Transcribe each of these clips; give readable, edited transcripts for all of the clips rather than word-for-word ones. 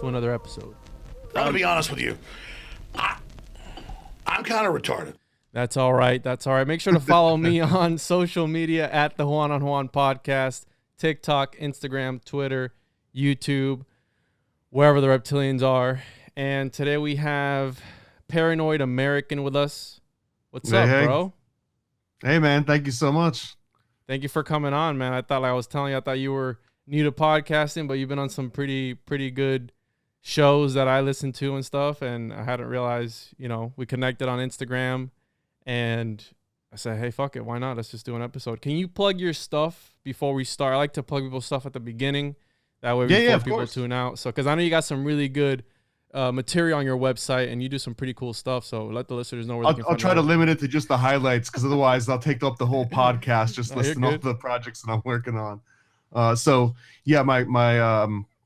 another episode. I'm going to be honest with you. I'm kind of retarded. That's all right. That's all right. Make sure to follow me on social media at the Juan on Juan podcast, TikTok, Instagram, Twitter, YouTube, wherever the reptilians are. And today we have ParanoidAmerican with us. What's up, bro? Hey, man. Thank you so much. Thank you for coming on, man. I thought you were new to podcasting, but you've been on some pretty good shows that I listen to and stuff. And I hadn't realized, we connected on Instagram. And I said, hey, fuck it. Why not? Let's just do an episode. Can you plug your stuff before we start? I like to plug people's stuff at the beginning. That way before people tune out. So, because I know you got some really good material on your website and you do some pretty cool stuff. So let the listeners know where they can find I'll try to limit it to just the highlights because otherwise I'll take up the whole podcast just listing all the projects that I'm working on.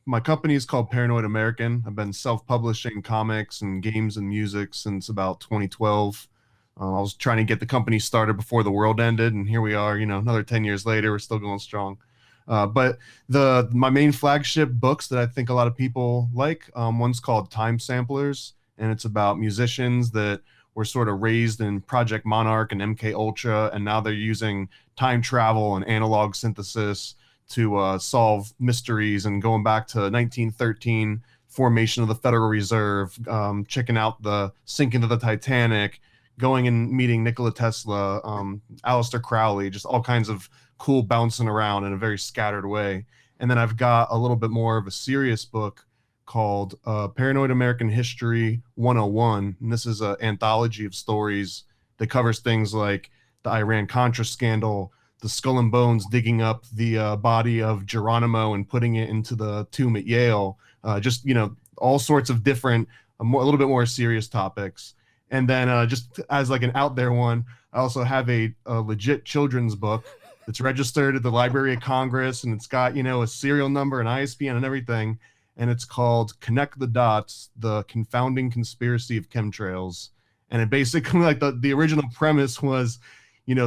My company is called ParanoidAmerican. I've been self-publishing comics and games and music since about 2012. I was trying to get the company started before the world ended, and here we are, another 10 years later, we're still going strong. But my main flagship books that I think a lot of people like, one's called Time Samplers, and it's about musicians that were sort of raised in Project Monarch and MK Ultra, and now they're using time travel and analog synthesis to solve mysteries, and going back to 1913 formation of the Federal Reserve, checking out the sinking of the Titanic, going and meeting Nikola Tesla, Aleister Crowley, just all kinds of cool bouncing around in a very scattered way. And then I've got a little bit more of a serious book called Paranoid American History 101. And this is an anthology of stories that covers things like the Iran-Contra scandal, the Skull and Bones digging up the body of Geronimo and putting it into the tomb at Yale, all sorts of different, a little bit more serious topics. And then just as like an out there one, I also have a legit children's book that's registered at the Library of Congress, and it's got, a serial number, an ISBN and everything. And it's called Connect the Dots, The Confounding Conspiracy of Chemtrails. And it basically, like the original premise was,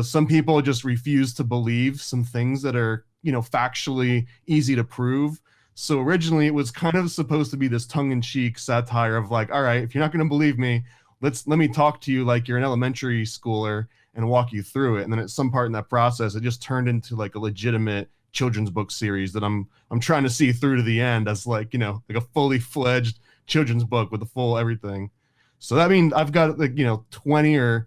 some people just refuse to believe some things that are, factually easy to prove. So originally it was kind of supposed to be this tongue-in-cheek satire of like, all right, if you're not going to believe me, let me talk to you like you're an elementary schooler and walk you through it. And then at some part in that process, it just turned into like a legitimate children's book series that I'm trying to see through to the end as like a fully fledged children's book with the full everything. So that means I've got like 20 or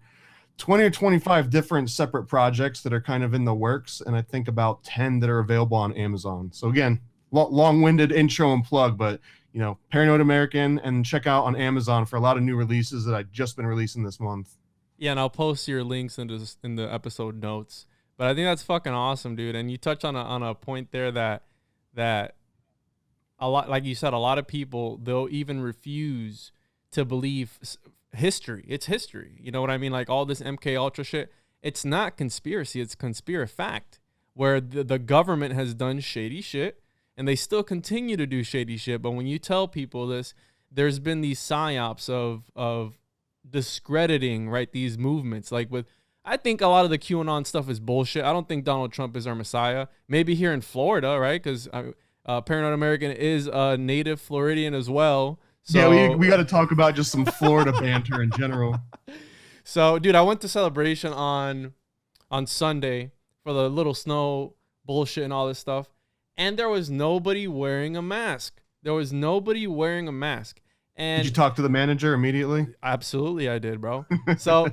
25 different separate projects that are kind of in the works, and I think about 10 that are available on Amazon. So again, long-winded intro and plug, but Paranoid American, and check out on Amazon for a lot of new releases that I've just been releasing this month. Yeah, and I'll post your links in the episode notes. But I think that's fucking awesome, dude. And you touch on a point there that a lot, like you said, a lot of people, they'll even refuse to believe history. It's history. You know what I mean? Like all this MK Ultra shit. It's not conspiracy. It's fact, where the government has done shady shit. And they still continue to do shady shit. But when you tell people this, there's been these psyops of discrediting, right, these movements. Like I think a lot of the QAnon stuff is bullshit. I don't think Donald Trump is our messiah. Maybe here in Florida, right? Because Paranoid American is a native Floridian as well. So, yeah, we got to talk about just some Florida banter in general. So, dude, I went to Celebration on Sunday for the little snow bullshit and all this stuff. And there was nobody wearing a mask. And did you talk to the manager immediately? Absolutely, I did, bro. So,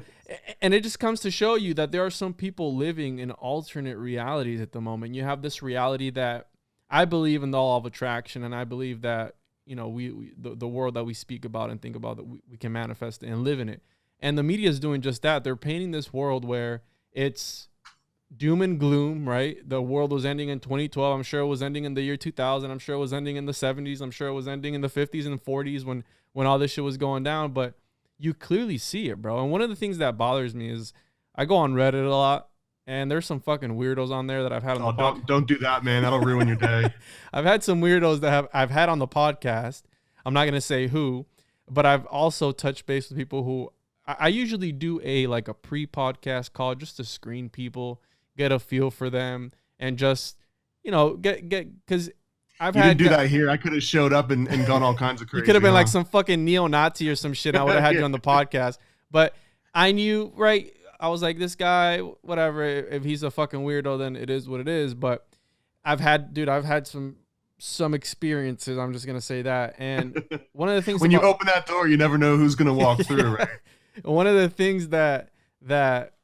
and it just comes to show you that there are some people living in alternate realities at the moment. You have this reality that I believe in the law of attraction, and I believe that the world that we speak about and think about, that we can manifest and live in it. And the media is doing just that. They're painting this world where it's doom and gloom, right? The world was ending in 2012. I'm sure it was ending in the year 2000. I'm sure it was ending in the 70s. I'm sure it was ending in the 50s and 40s when all this shit was going down. But you clearly see it, bro. And one of the things that bothers me is I go on Reddit a lot, and there's some fucking weirdos on there that I've had on the podcast. Don't do that, man. That'll ruin your day. I've had some weirdos that I've had on the podcast. I'm not gonna say who, but I've also touched base with people who I usually do a pre-podcast call just to screen people, get a feel for them, and just get because I've You didn't had do that here. I could have showed up and gone all kinds of you crazy. could have been like huh? some fucking neo-Nazi or some shit. I would have had you on the podcast. But I knew, right? I was like, this guy, whatever. If he's a fucking weirdo, then it is what it is. But I've had some experiences. I'm just gonna say that. And one of the things When you open that door, you never know who's gonna walk through, right? One of the things that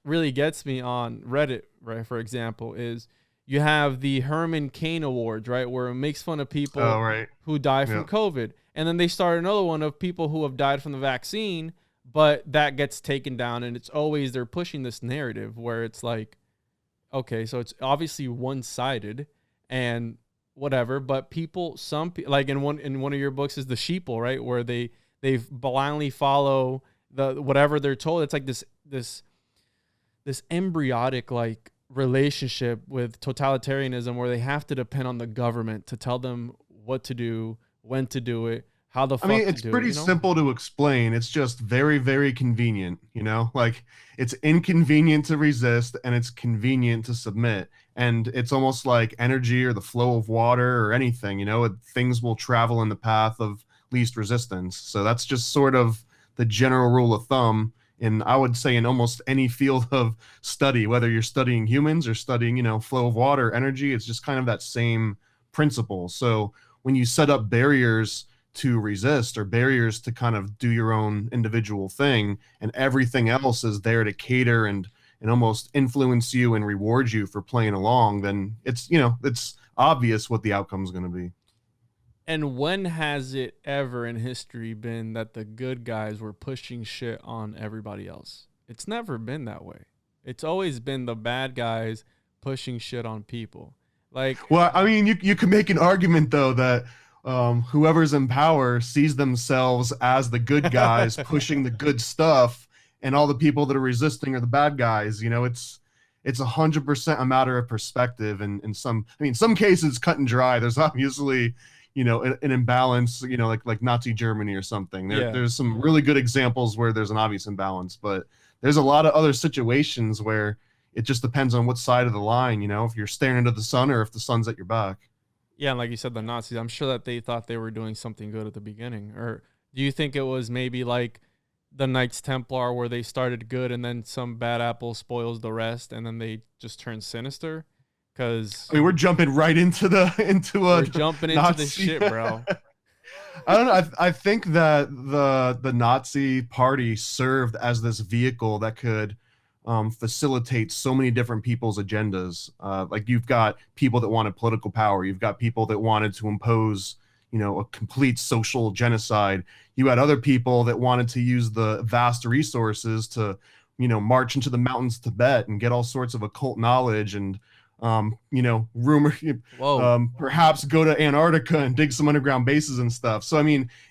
really gets me on Reddit, right, for example, is you have the Herman Cain Awards, right, where it makes fun of people right. who die from COVID. And then they start another one of people who have died from the vaccine, but that gets taken down. And it's always they're pushing this narrative where it's like, okay, so it's obviously one-sided and whatever, but like in one of your books is the Sheeple, right, where they blindly follow the whatever they're told. It's like this embryotic like relationship with totalitarianism where they have to depend on the government to tell them what to do, when to do it, how the fuck to do it. It's pretty simple to explain. It's just very, very convenient, like it's inconvenient to resist and it's convenient to submit. And it's almost like energy or the flow of water or anything, things will travel in the path of least resistance. So that's just sort of the general rule of thumb. And I would say in almost any field of study, whether you're studying humans or studying, flow of water, energy, it's just kind of that same principle. So when you set up barriers to resist or barriers to kind of do your own individual thing and everything else is there to cater and almost influence you and reward you for playing along, then it's obvious what the outcome is going to be. And when has it ever in history been that the good guys were pushing shit on everybody else? It's never been that way. It's always been the bad guys pushing shit on people. Like, well, I mean, you can make an argument though that whoever's in power sees themselves as the good guys pushing the good stuff, and all the people that are resisting are the bad guys. It's 100% a matter of perspective, and in some cases cut and dry. There's obviously an imbalance, like Nazi Germany or something. There's some really good examples where there's an obvious imbalance, but there's a lot of other situations where it just depends on what side of the line, if you're staring into the sun or if the sun's at your back. Yeah, and like you said, the Nazis, I'm sure that they thought they were doing something good at the beginning. Or do you think it was maybe like the Knights Templar where they started good and then some bad apple spoils the rest and then they just turn sinister? Because we're jumping right into the shit, bro. I don't know. I think that the Nazi party served as this vehicle that could facilitate so many different people's agendas. Like you've got people that wanted political power. You've got people that wanted to impose, a complete social genocide. You had other people that wanted to use the vast resources to, march into the mountains of Tibet and get all sorts of occult knowledge and perhaps go to Antarctica and dig some underground bases and stuff. So,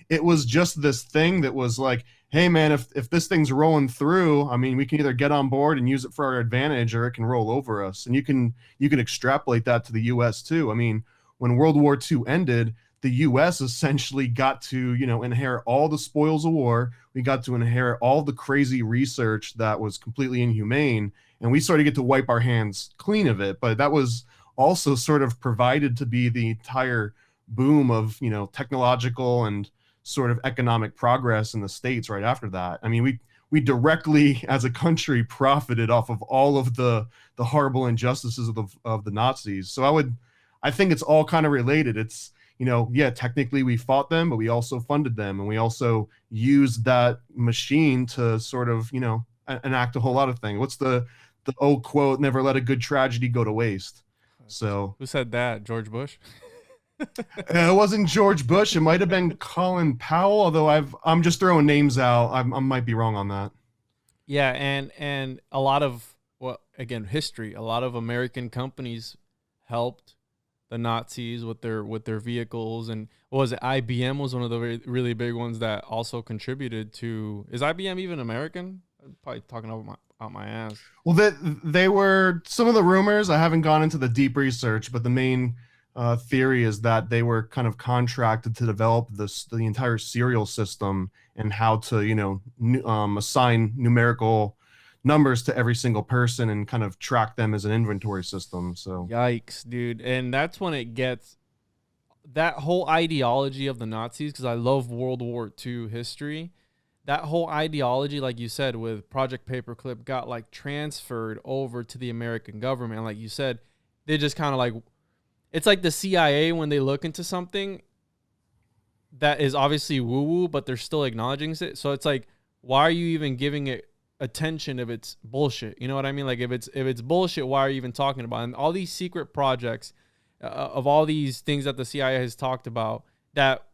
it was just this thing that was like, hey man, if this thing's rolling through, we can either get on board and use it for our advantage or it can roll over us. And you can extrapolate that to the US too. When World War II ended, the US essentially got to, inherit all the spoils of war. We got to inherit all the crazy research that was completely inhumane. And we sort of get to wipe our hands clean of it. But that was also sort of provided to be the entire boom of, technological and sort of economic progress in the States right after that. We directly, as a country, profited off of all of the horrible injustices of the Nazis. So I think it's all kind of related. It's, technically we fought them, but we also funded them. And we also used that machine to sort of, enact a whole lot of things. What's the old quote, never let a good tragedy go to waste. So who said that? George Bush? It wasn't George Bush. It might have been Colin Powell, although I'm just throwing names out. I might be wrong on that. Yeah, and a lot of history. A lot of American companies helped the Nazis with their vehicles, and what was it? IBM was one of the really big ones that also contributed to. Is IBM even American? I'm probably talking out my ass. Well, they were some of the rumors. I haven't gone into the deep research, but the main theory is that they were kind of contracted to develop the entire serial system and how to assign numerical numbers to every single person and kind of track them as an inventory system. So yikes, dude. And that's when it gets that whole ideology of the Nazis, because I love World War II history, that whole ideology, like you said, with Project Paperclip, got like transferred over to the American government. Like you said, they just kind of like, it's like the CIA when they look into something that is obviously woo-woo, but they're still acknowledging it. So it's like, why are you even giving it attention if it's bullshit? You know what I mean? Like if it's bullshit, why are you even talking about it? And all these secret projects of all these things that the CIA has talked about that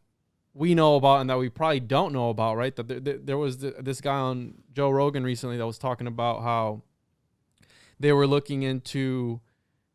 we know about and that we probably don't know about, right? That there was this guy on Joe Rogan recently that was talking about how they were looking into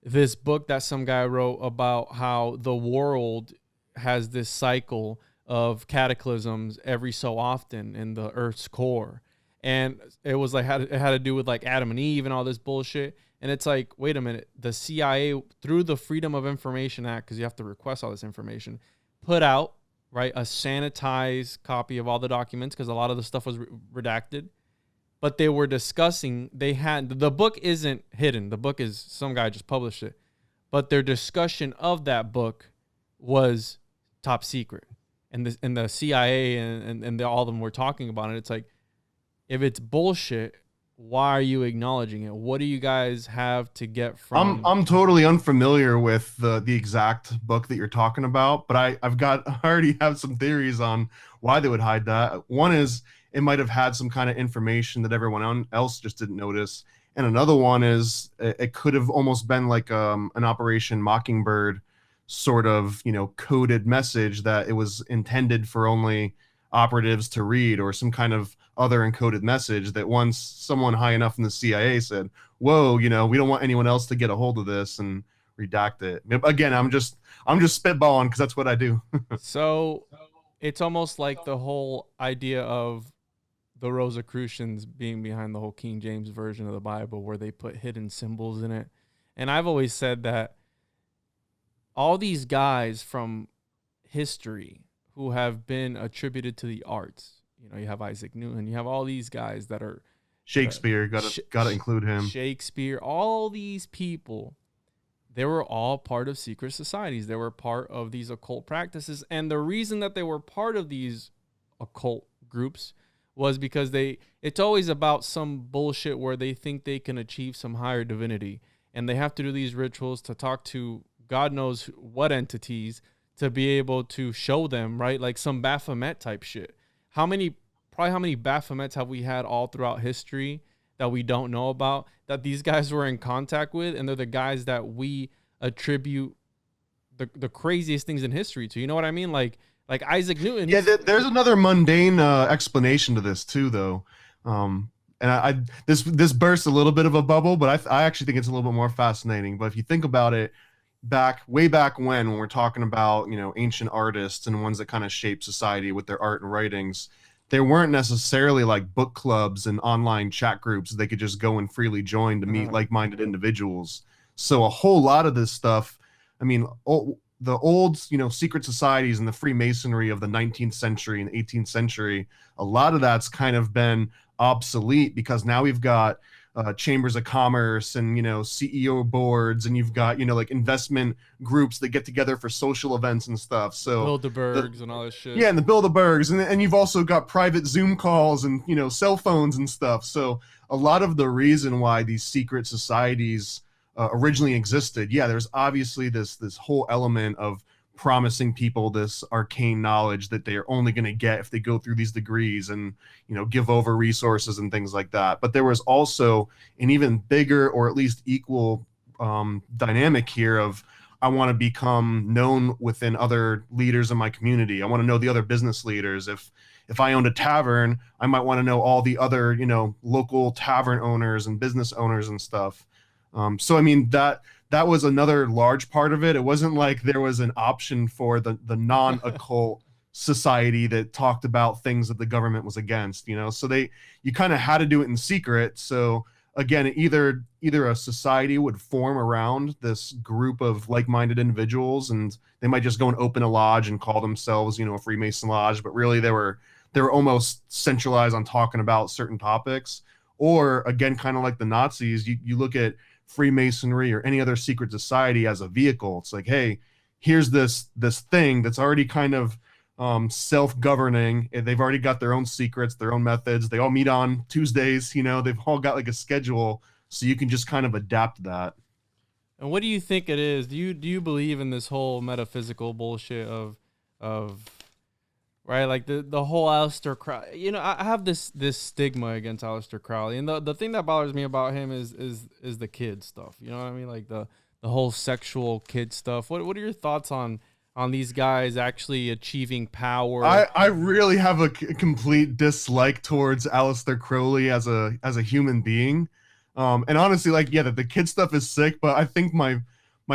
this book that some guy wrote about how the world has this cycle of cataclysms every so often in the Earth's core. And it was like, it had to do with like Adam and Eve and all this bullshit. And it's like, wait a minute, the CIA, through the Freedom of Information Act, because you have to request all this information, put out, right, a sanitized copy of all the documents, because a lot of the stuff was redacted. But they were discussing, the book isn't hidden. The book is, some guy just published it. But their discussion of that book was top secret. And the CIA and all of them were talking about it. It's like, if it's bullshit, why are you acknowledging it? What do you guys have to get from? I'm totally unfamiliar with the exact book that you're talking about, but I already have some theories on why they would hide that. One is it might have had some kind of information that everyone else just didn't notice, and another one is it could have almost been like an Operation Mockingbird sort of, coded message that it was intended for only operatives to read, or some kind of other encoded message that once someone high enough in the CIA said, whoa, we don't want anyone else to get a hold of this, and redact it. Again, I'm just spitballing because that's what I do. So it's almost like the whole idea of the Rosicrucians being behind the whole King James version of the Bible, where they put hidden symbols in it. And I've always said that all these guys from history who have been attributed to the arts, you have Isaac Newton, you have all these guys that are Shakespeare, gotta include him. Shakespeare, all these people, they were all part of secret societies. They were part of these occult practices. And the reason that they were part of these occult groups was because it's always about some bullshit where they think they can achieve some higher divinity. And they have to do these rituals to talk to God knows what entities to be able to show them, right? Like some Baphomet type shit. How many Baphomets have we had all throughout history that we don't know about, that these guys were in contact with, and they're the guys that we attribute the craziest things in history to? You know what I mean? Like Isaac Newton. Yeah, there's another mundane explanation to this too, though. And this bursts a little bit of a bubble, but I actually think it's a little bit more fascinating. But if you think about it, way back when we're talking about, ancient artists and ones that kind of shape society with their art and writings, there weren't necessarily like book clubs and online chat groups they could just go and freely join to meet like-minded individuals. So a whole lot of this stuff, the old, secret societies and the Freemasonry of the 19th century and 18th century, a lot of that's kind of been obsolete, because now we've got chambers of commerce and CEO boards, and you've got like investment groups that get together for social events and stuff. So Bilderbergs and all this shit. Yeah, and the Bilderbergs, and you've also got private Zoom calls and cell phones and stuff. So a lot of the reason why these secret societies originally existed, there's obviously this whole element of promising people this arcane knowledge that they are only going to get if they go through these degrees and give over resources and things like that. But there was also an even bigger, or at least equal, dynamic here of, I want to become known within other leaders in my community. I want to know the other business leaders. If I owned a tavern, I might want to know all the other local tavern owners and business owners and stuff. So that was another large part of it. It wasn't like there was an option for the non-occult society that talked about things that the government was against, so you kind of had to do it in secret. So again, either a society would form around this group of like-minded individuals, and they might just go and open a lodge and call themselves, a Freemason lodge, but really they were almost centralized on talking about certain topics. Or again, kind of like the Nazis, you look at Freemasonry or any other secret society as a vehicle. It's like, hey, here's this thing that's already kind of self-governing. They've already got their own secrets, their own methods. They all meet on Tuesdays, you know, they've all got like a schedule, so you can just kind of adapt that. And what do you think it is? Do you believe in this whole metaphysical bullshit of right, like the whole Aleister Crowley? You know, I have this stigma against Aleister Crowley, and the thing that bothers me about him is the kid stuff. You know what I mean? Like the whole sexual kid stuff. What are your thoughts on these guys actually achieving power? I really have a complete dislike towards Aleister Crowley as a human being. And honestly, like, yeah, the kid stuff is sick, but I think my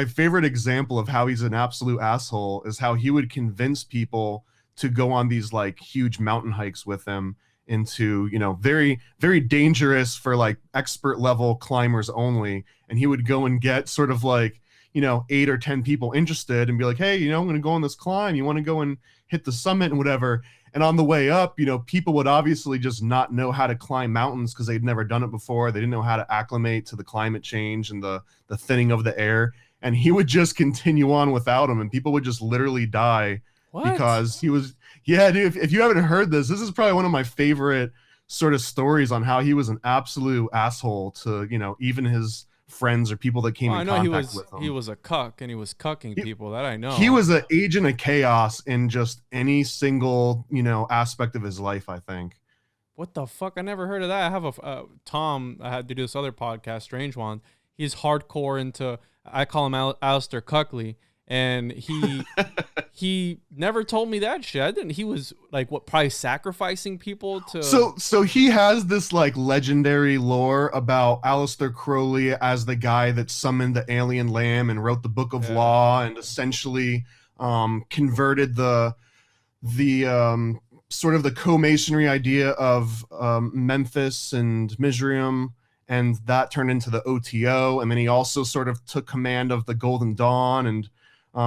favorite example of how he's an absolute asshole is how he would convince people to go on these like huge mountain hikes with him into, you know, very, very dangerous for like expert level climbers only. And he would go and get sort of like, you know, 8 or 10 people interested and be like, hey, you know, I'm going to go on this climb. You want to go and hit the summit and whatever. And on the way up, you know, people would obviously just not know how to climb mountains because they'd never done it before. They didn't know how to acclimate to the climate change and the thinning of the air. And he would just continue on without him, and people would just literally die. What? Because he was, yeah, dude, if you haven't heard this is probably one of my favorite sort of stories on how he was an absolute asshole to, you know, even his friends or people that came in contact with him. He was a cuck, and he was cucking people, that I know. He was an agent of chaos in just any single, you know, aspect of his life, I think. What the fuck? I never heard of that. I have a Tom. I had to do this other podcast, Strange Juan. He's hardcore into, I call him Aleister Cuckley, and he never told me that shit. I didn't. He was like, what, probably sacrificing people to. So he has this like legendary lore about Aleister Crowley as the guy that summoned the alien lamb and wrote the Book of Law and essentially converted the sort of the co-masonry idea of Memphis and Mizraim, and that turned into the OTO. And then he also sort of took command of the Golden Dawn, and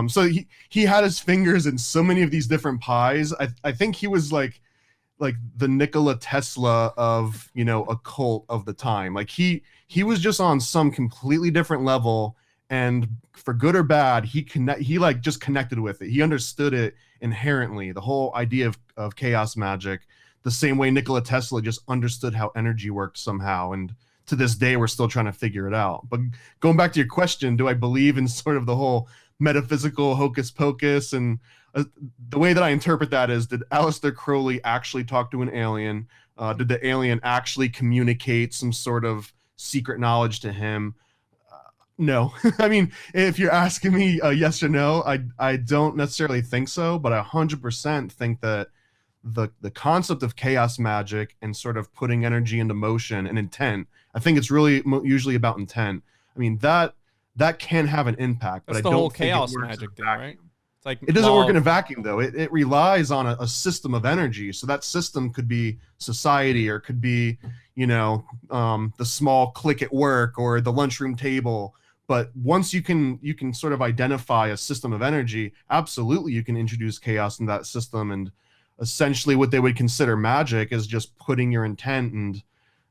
so he had his fingers in so many of these different pies. I think he was like the Nikola Tesla of, you know, occult of the time. Like he was just on some completely different level, and for good or bad, he like just connected with it. He understood it inherently, the whole idea of chaos magic, the same way Nikola Tesla just understood how energy worked somehow. And to this day, we're still trying to figure it out. But going back to your question, do I believe in sort of the whole metaphysical hocus pocus? And the way that I interpret that is, did Aleister Crowley actually talk to an alien? Did the alien actually communicate some sort of secret knowledge to him? No. I mean, if you're asking me yes or no, I don't necessarily think so, but I 100% think that the concept of chaos magic and sort of putting energy into motion and intent, I think it's really usually about intent. I mean, that can have an impact, but I don't think chaos magic thing, right? It's like it doesn't work in a vacuum, though. It relies on a system of energy. So that system could be society, or could be, you know, the small clique at work or the lunchroom table. But once you can sort of identify a system of energy, absolutely you can introduce chaos in that system. And essentially what they would consider magic is just putting your intent. And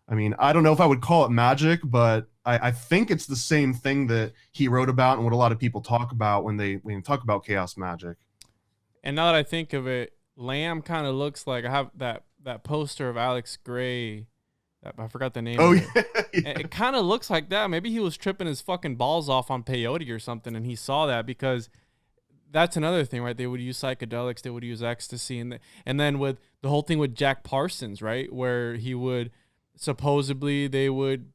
I mean, I don't know if I would call it magic, but I think it's the same thing that he wrote about and what a lot of people talk about when they talk about chaos magic. And now that I think of it, Lamb kind of looks like, I have that poster of Alex Gray. I forgot the name. Oh, yeah. It kind of looks like that. Maybe he was tripping his fucking balls off on peyote or something, and he saw that, because that's another thing, right? They would use psychedelics, they would use ecstasy, and then with the whole thing with Jack Parsons, right, where he would supposedly they would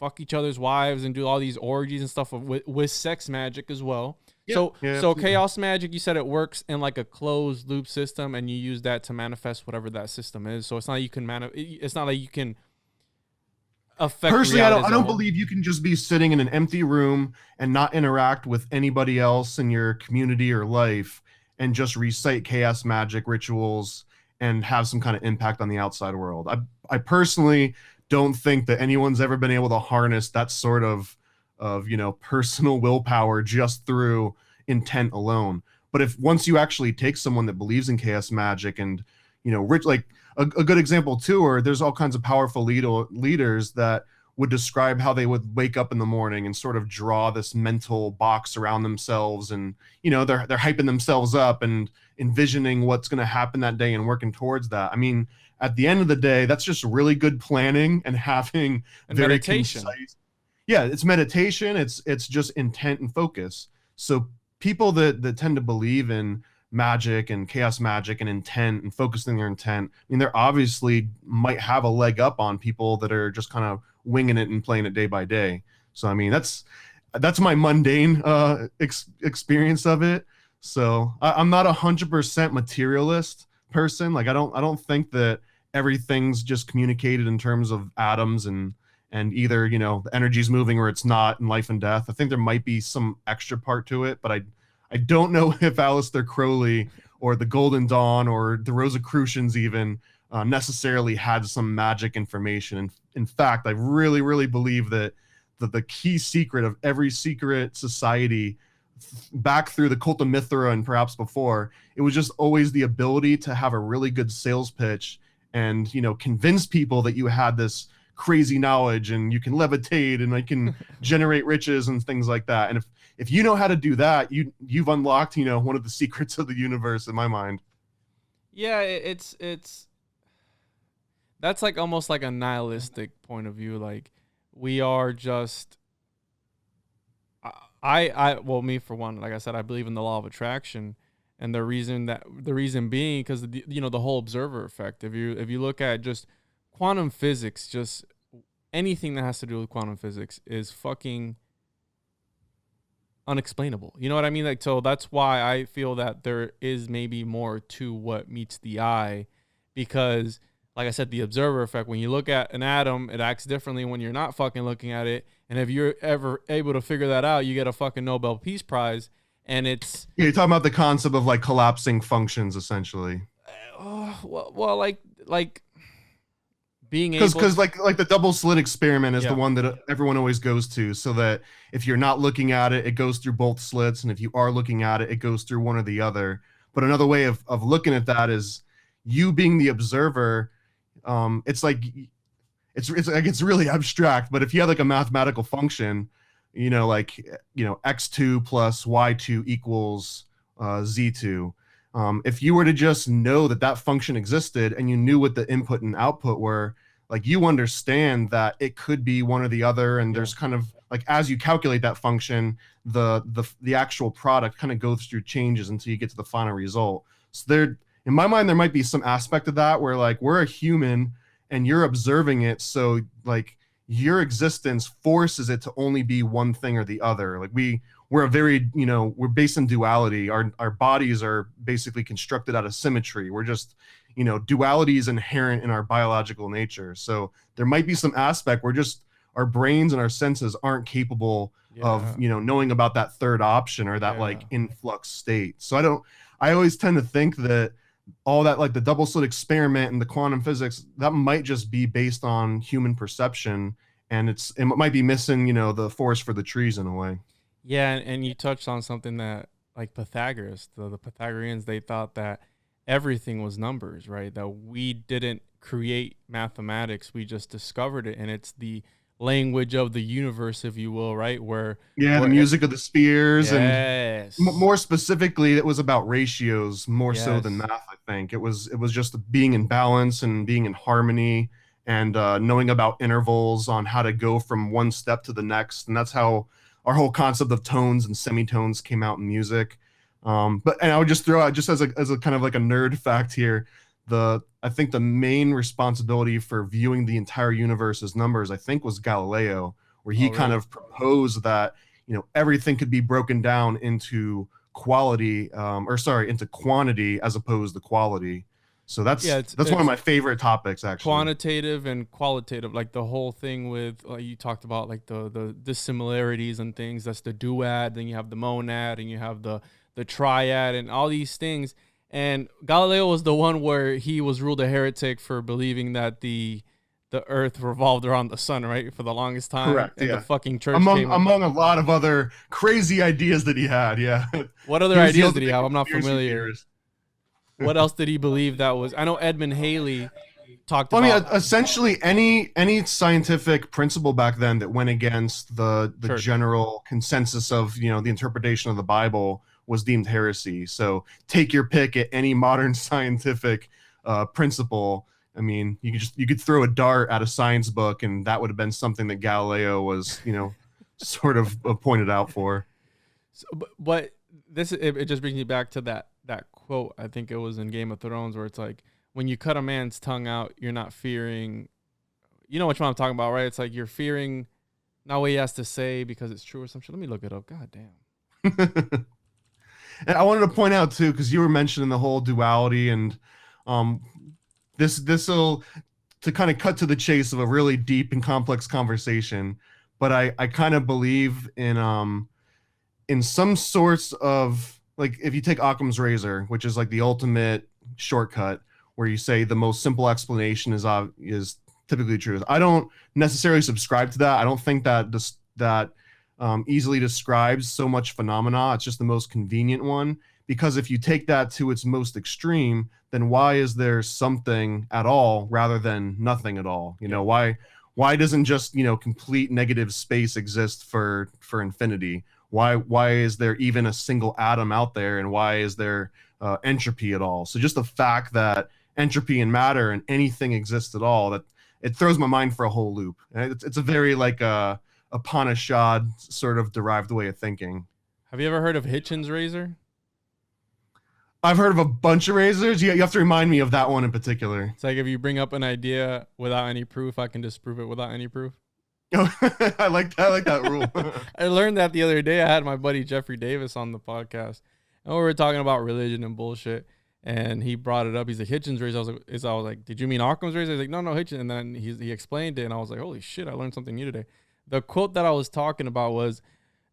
fuck each other's wives and do all these orgies and stuff with sex magic as well. Yeah, so chaos magic, you said it works in like a closed loop system, and you use that to manifest whatever that system is. So it's not like you can it's not like you can affect. Personally, I don't believe you can just be sitting in an empty room and not interact with anybody else in your community or life and just recite chaos magic rituals and have some kind of impact on the outside world. I personally don't think that anyone's ever been able to harness that sort of you know, personal willpower just through intent alone. But if once you actually take someone that believes in chaos magic, and, you know, like a good example too, or there's all kinds of powerful leaders that would describe how they would wake up in the morning and sort of draw this mental box around themselves, and they're hyping themselves up and envisioning what's going to happen that day and working towards that. I mean, at the end of the day, that's just really good planning and having very meditation. concise. Yeah, it's meditation. It's just intent and focus. So people that tend to believe in magic and chaos magic and intent and focusing their intent, I mean, they're obviously might have a leg up on people that are just kind of winging it and playing it day by day. So I mean, that's my mundane experience of it. So I'm not 100% materialist person. Like I don't think that everything's just communicated in terms of atoms and either the energy's moving or it's not, in life and death. I think there might be some extra part to it, but I don't know if Aleister Crowley or the Golden Dawn or the Rosicrucians even necessarily had some magic information. And in fact, I really, really believe that the key secret of every secret society back through the Cult of Mithra and perhaps before, it was just always the ability to have a really good sales pitch and convince people that you had this crazy knowledge and you can levitate and I can generate riches and things like that. And if you know how to do that, you've unlocked one of the secrets of the universe in my mind. Yeah, it's that's like almost like a nihilistic point of view. Like we are just well, me for one, like I said, I believe in the law of attraction, and the reason being because the whole observer effect. If you look at just quantum physics, just anything that has to do with quantum physics is fucking unexplainable. You know what I mean? Like, so that's why I feel that there is maybe more to what meets the eye, because like I said, the observer effect, when you look at an atom, it acts differently when you're not fucking looking at it. And if you're ever able to figure that out, you get a fucking Nobel Peace Prize. And it's... Yeah, you're talking about the concept of like collapsing functions, essentially. Well, like being able... Because like the double slit experiment is the one that everyone always goes to, so that if you're not looking at it, it goes through both slits. And if you are looking at it, it goes through one or the other. But another way of looking at that is you being the observer. It's like it's really abstract, but if you have like a mathematical function, x2 plus y2 equals z2, if you were to just know that function existed and you knew what the input and output were, like you understand that it could be one or the other, and there's kind of like, as you calculate that function, the actual product kind of goes through changes until you get to the final result. So there, in my mind, there might be some aspect of that where like we're a human and you're observing it. So like your existence forces it to only be one thing or the other. Like we're a very, we're based in duality. Our bodies are basically constructed out of symmetry. We're just, duality is inherent in our biological nature. So there might be some aspect where just our brains and our senses aren't capable of, knowing about that third option or that like influx state. So I always tend to think that all that, like the double slit experiment and the quantum physics, that might just be based on human perception, and it might be missing, the forest for the trees in a way. Yeah, and you touched on something that, like Pythagoras, the Pythagoreans, they thought that everything was numbers, right? That we didn't create mathematics, we just discovered it, and it's the language of the universe, if you will, right? Where the music of the spheres, yes. And more specifically, it was about ratios more so than math. I think it was just being in balance and being in harmony, and knowing about intervals on how to go from one step to the next, and that's how our whole concept of tones and semitones came out in music. And I would just throw out, just as a kind of like a nerd fact here, I think the main responsibility for viewing the entire universe as numbers, I think, was Galileo, where he kind of proposed that everything could be broken down into into quantity as opposed to quality. So that's one of my favorite topics, actually. Quantitative and qualitative, like the whole thing with you talked about, like the dissimilarities and things. That's the duad, then you have the monad, and you have the triad, and all these things. And Galileo was the one where he was ruled a heretic for believing that the Earth revolved around the sun, right? For the longest time. Correct. And the fucking church among a lot of other crazy ideas that he had. Yeah. What other ideas did he have? I'm not familiar. What else did he believe that was? I know Edmund Halley talked Well, I about. mean, essentially any scientific principle back then that went against the Sure. general consensus of the interpretation of the Bible was deemed heresy. So take your pick at any modern scientific principle. I mean, you could throw a dart at a science book, and that would have been something that Galileo was sort of pointed out for. So, but this it just brings me back to that quote. I think it was in Game of Thrones where it's like, when you cut a man's tongue out, you're not fearing. You know which one I'm talking about, right? It's like you're fearing not what he has to say because it's true or some shit. Let me look it up. God damn. And I wanted to point out too, because you were mentioning the whole duality, and this will, to kind of cut to the chase of a really deep and complex conversation. But I kind of believe in some sorts of, like, if you take Occam's razor, which is like the ultimate shortcut, where you say the most simple explanation is typically true. I don't necessarily subscribe to that. I don't think that easily describes so much phenomena. It's just the most convenient one, because if you take that to its most extreme, then why is there something at all rather than nothing at all? Why doesn't just complete negative space exist for infinity? Why is there even a single atom out there, and why is there entropy at all? So just the fact that entropy and matter and anything exists at all, that it throws my mind for a whole loop. And it's a very like a Upanishad sort of derived way of thinking. Have you ever heard of Hitchens' razor? I've heard of a bunch of razors. You have to remind me of that one in particular. It's like, if you bring up an idea without any proof, I can disprove it without any proof. I like that rule. I learned that the other day. I had my buddy Jeffrey Davis on the podcast, and we were talking about religion and bullshit. And he brought it up. He's like, Hitchens' razor. I was like, did you mean Occam's razor? He's like, no, Hitchens. And then he explained it, and I was like, holy shit, I learned something new today. The quote that I was talking about was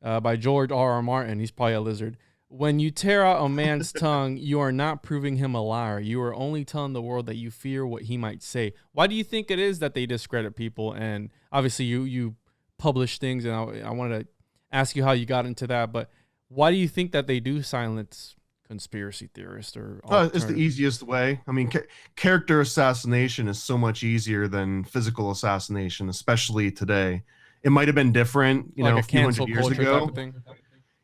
by George R.R. Martin. He's probably a lizard. When you tear out a man's tongue, you are not proving him a liar. You are only telling the world that you fear what he might say. Why do you think it is that they discredit people? And obviously you publish things, and I wanted to ask you how you got into that. But why do you think that they do silence conspiracy theorists? Or it's the easiest way. I mean, character assassination is so much easier than physical assassination, especially today. It might have been different, like a few hundred years ago. Type of thing?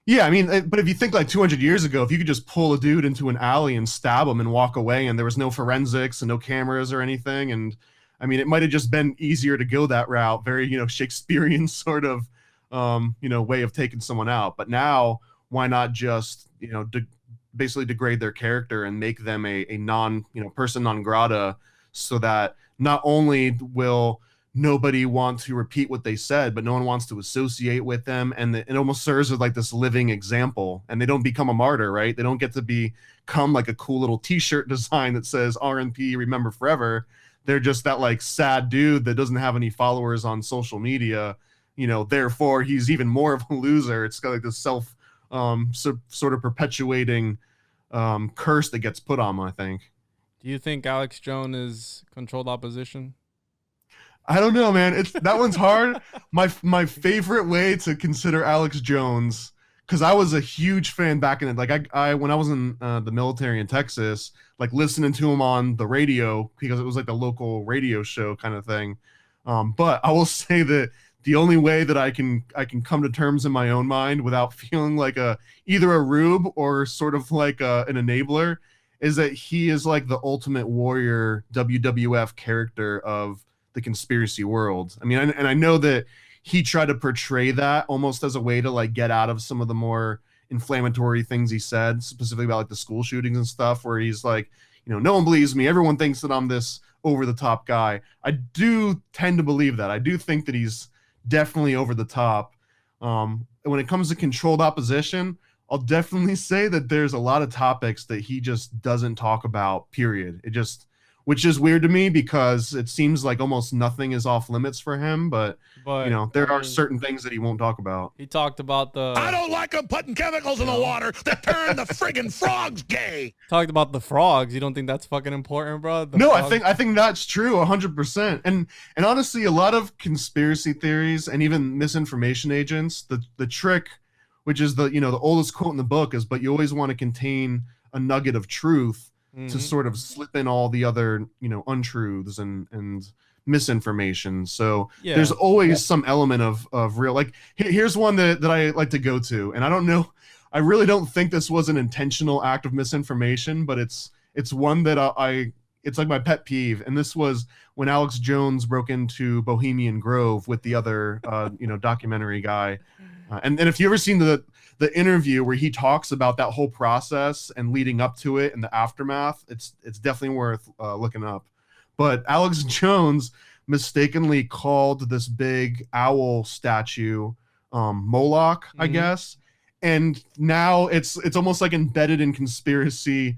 Yeah, I mean, but if you think like 200 years ago, if you could just pull a dude into an alley and stab him and walk away, and there was no forensics and no cameras or anything, and I mean, it might have just been easier to go that route, very, Shakespearean sort of, way of taking someone out. But now, why not just, basically degrade their character and make them a non, person non grata, so that not only will nobody want to repeat what they said, but no one wants to associate with them, and it almost serves as like this living example, and they don't become a martyr, right? They don't get to become like a cool little t-shirt design that says RNP, remember forever. They're just that like sad dude that doesn't have any followers on social media, therefore he's even more of a loser. It's got like this self sort of perpetuating curse that gets put on him, I think. Do you think Alex Jones is controlled opposition? I don't know, man. That one's hard. My favorite way to consider Alex Jones, because I was a huge fan back in it. Like I when I was in the military in Texas, like listening to him on the radio, because it was like the local radio show kind of thing. But I will say that the only way that I can come to terms in my own mind without feeling like either a rube or sort of like an enabler is that he is like the ultimate warrior WWF character of the conspiracy world. I mean, and I know that he tried to portray that almost as a way to like get out of some of the more inflammatory things he said, specifically about like the school shootings and stuff, where he's like, no one believes me. Everyone thinks that I'm this over the top guy. I do tend to believe that. I do think that he's definitely over the top. When it comes to controlled opposition, I'll definitely say that there's a lot of topics that he just doesn't talk about, period. Which is weird to me, because it seems like almost nothing is off limits for him, but there are certain things that he won't talk about. He talked about I don't like them putting chemicals in the water that turn the friggin' frogs gay. Talked about the frogs. You don't think that's fucking important, bro? No, frogs? I think that's true 100%. And honestly, a lot of conspiracy theories and even misinformation agents, the trick, which is the oldest quote in the book, is, but you always want to contain a nugget of truth. to sort of slip in all the other, untruths and misinformation. So there's always some element of real, like here's one that I like to go to, and I don't know, I really don't think this was an intentional act of misinformation, but it's one that it's like my pet peeve. And this was when Alex Jones broke into Bohemian Grove with the other documentary guy. And if you ever seen the interview where he talks about that whole process and leading up to it and the aftermath, it's definitely worth looking up. But Alex Jones mistakenly called this big owl statue Moloch, I guess. And now it's almost like embedded in conspiracy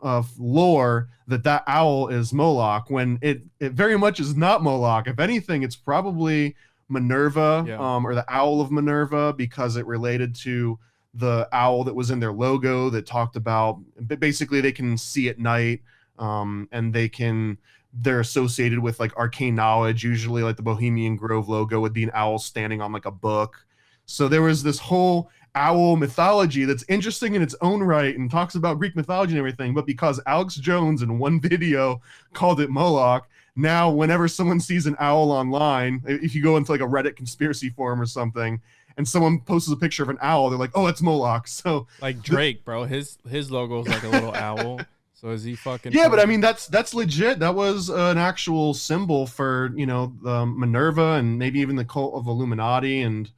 of lore that owl is Moloch, when it very much is not Moloch. If anything, it's probably Minerva, or the Owl of Minerva, because it related to the owl that was in their logo that talked about basically they can see at night, and they're associated with like arcane knowledge. Usually like the Bohemian Grove logo would be an owl standing on like a book. So there was this whole owl mythology that's interesting in its own right and talks about Greek mythology and everything, but because Alex Jones in one video called it Moloch, now whenever someone sees an owl online, if you go into like a Reddit conspiracy forum or something and someone posts a picture of an owl, they're like, oh, it's Moloch. So like Drake, bro, his logo is like a little owl. So is he fucking but I mean that's legit. That was an actual symbol for Minerva and maybe even the cult of Illuminati and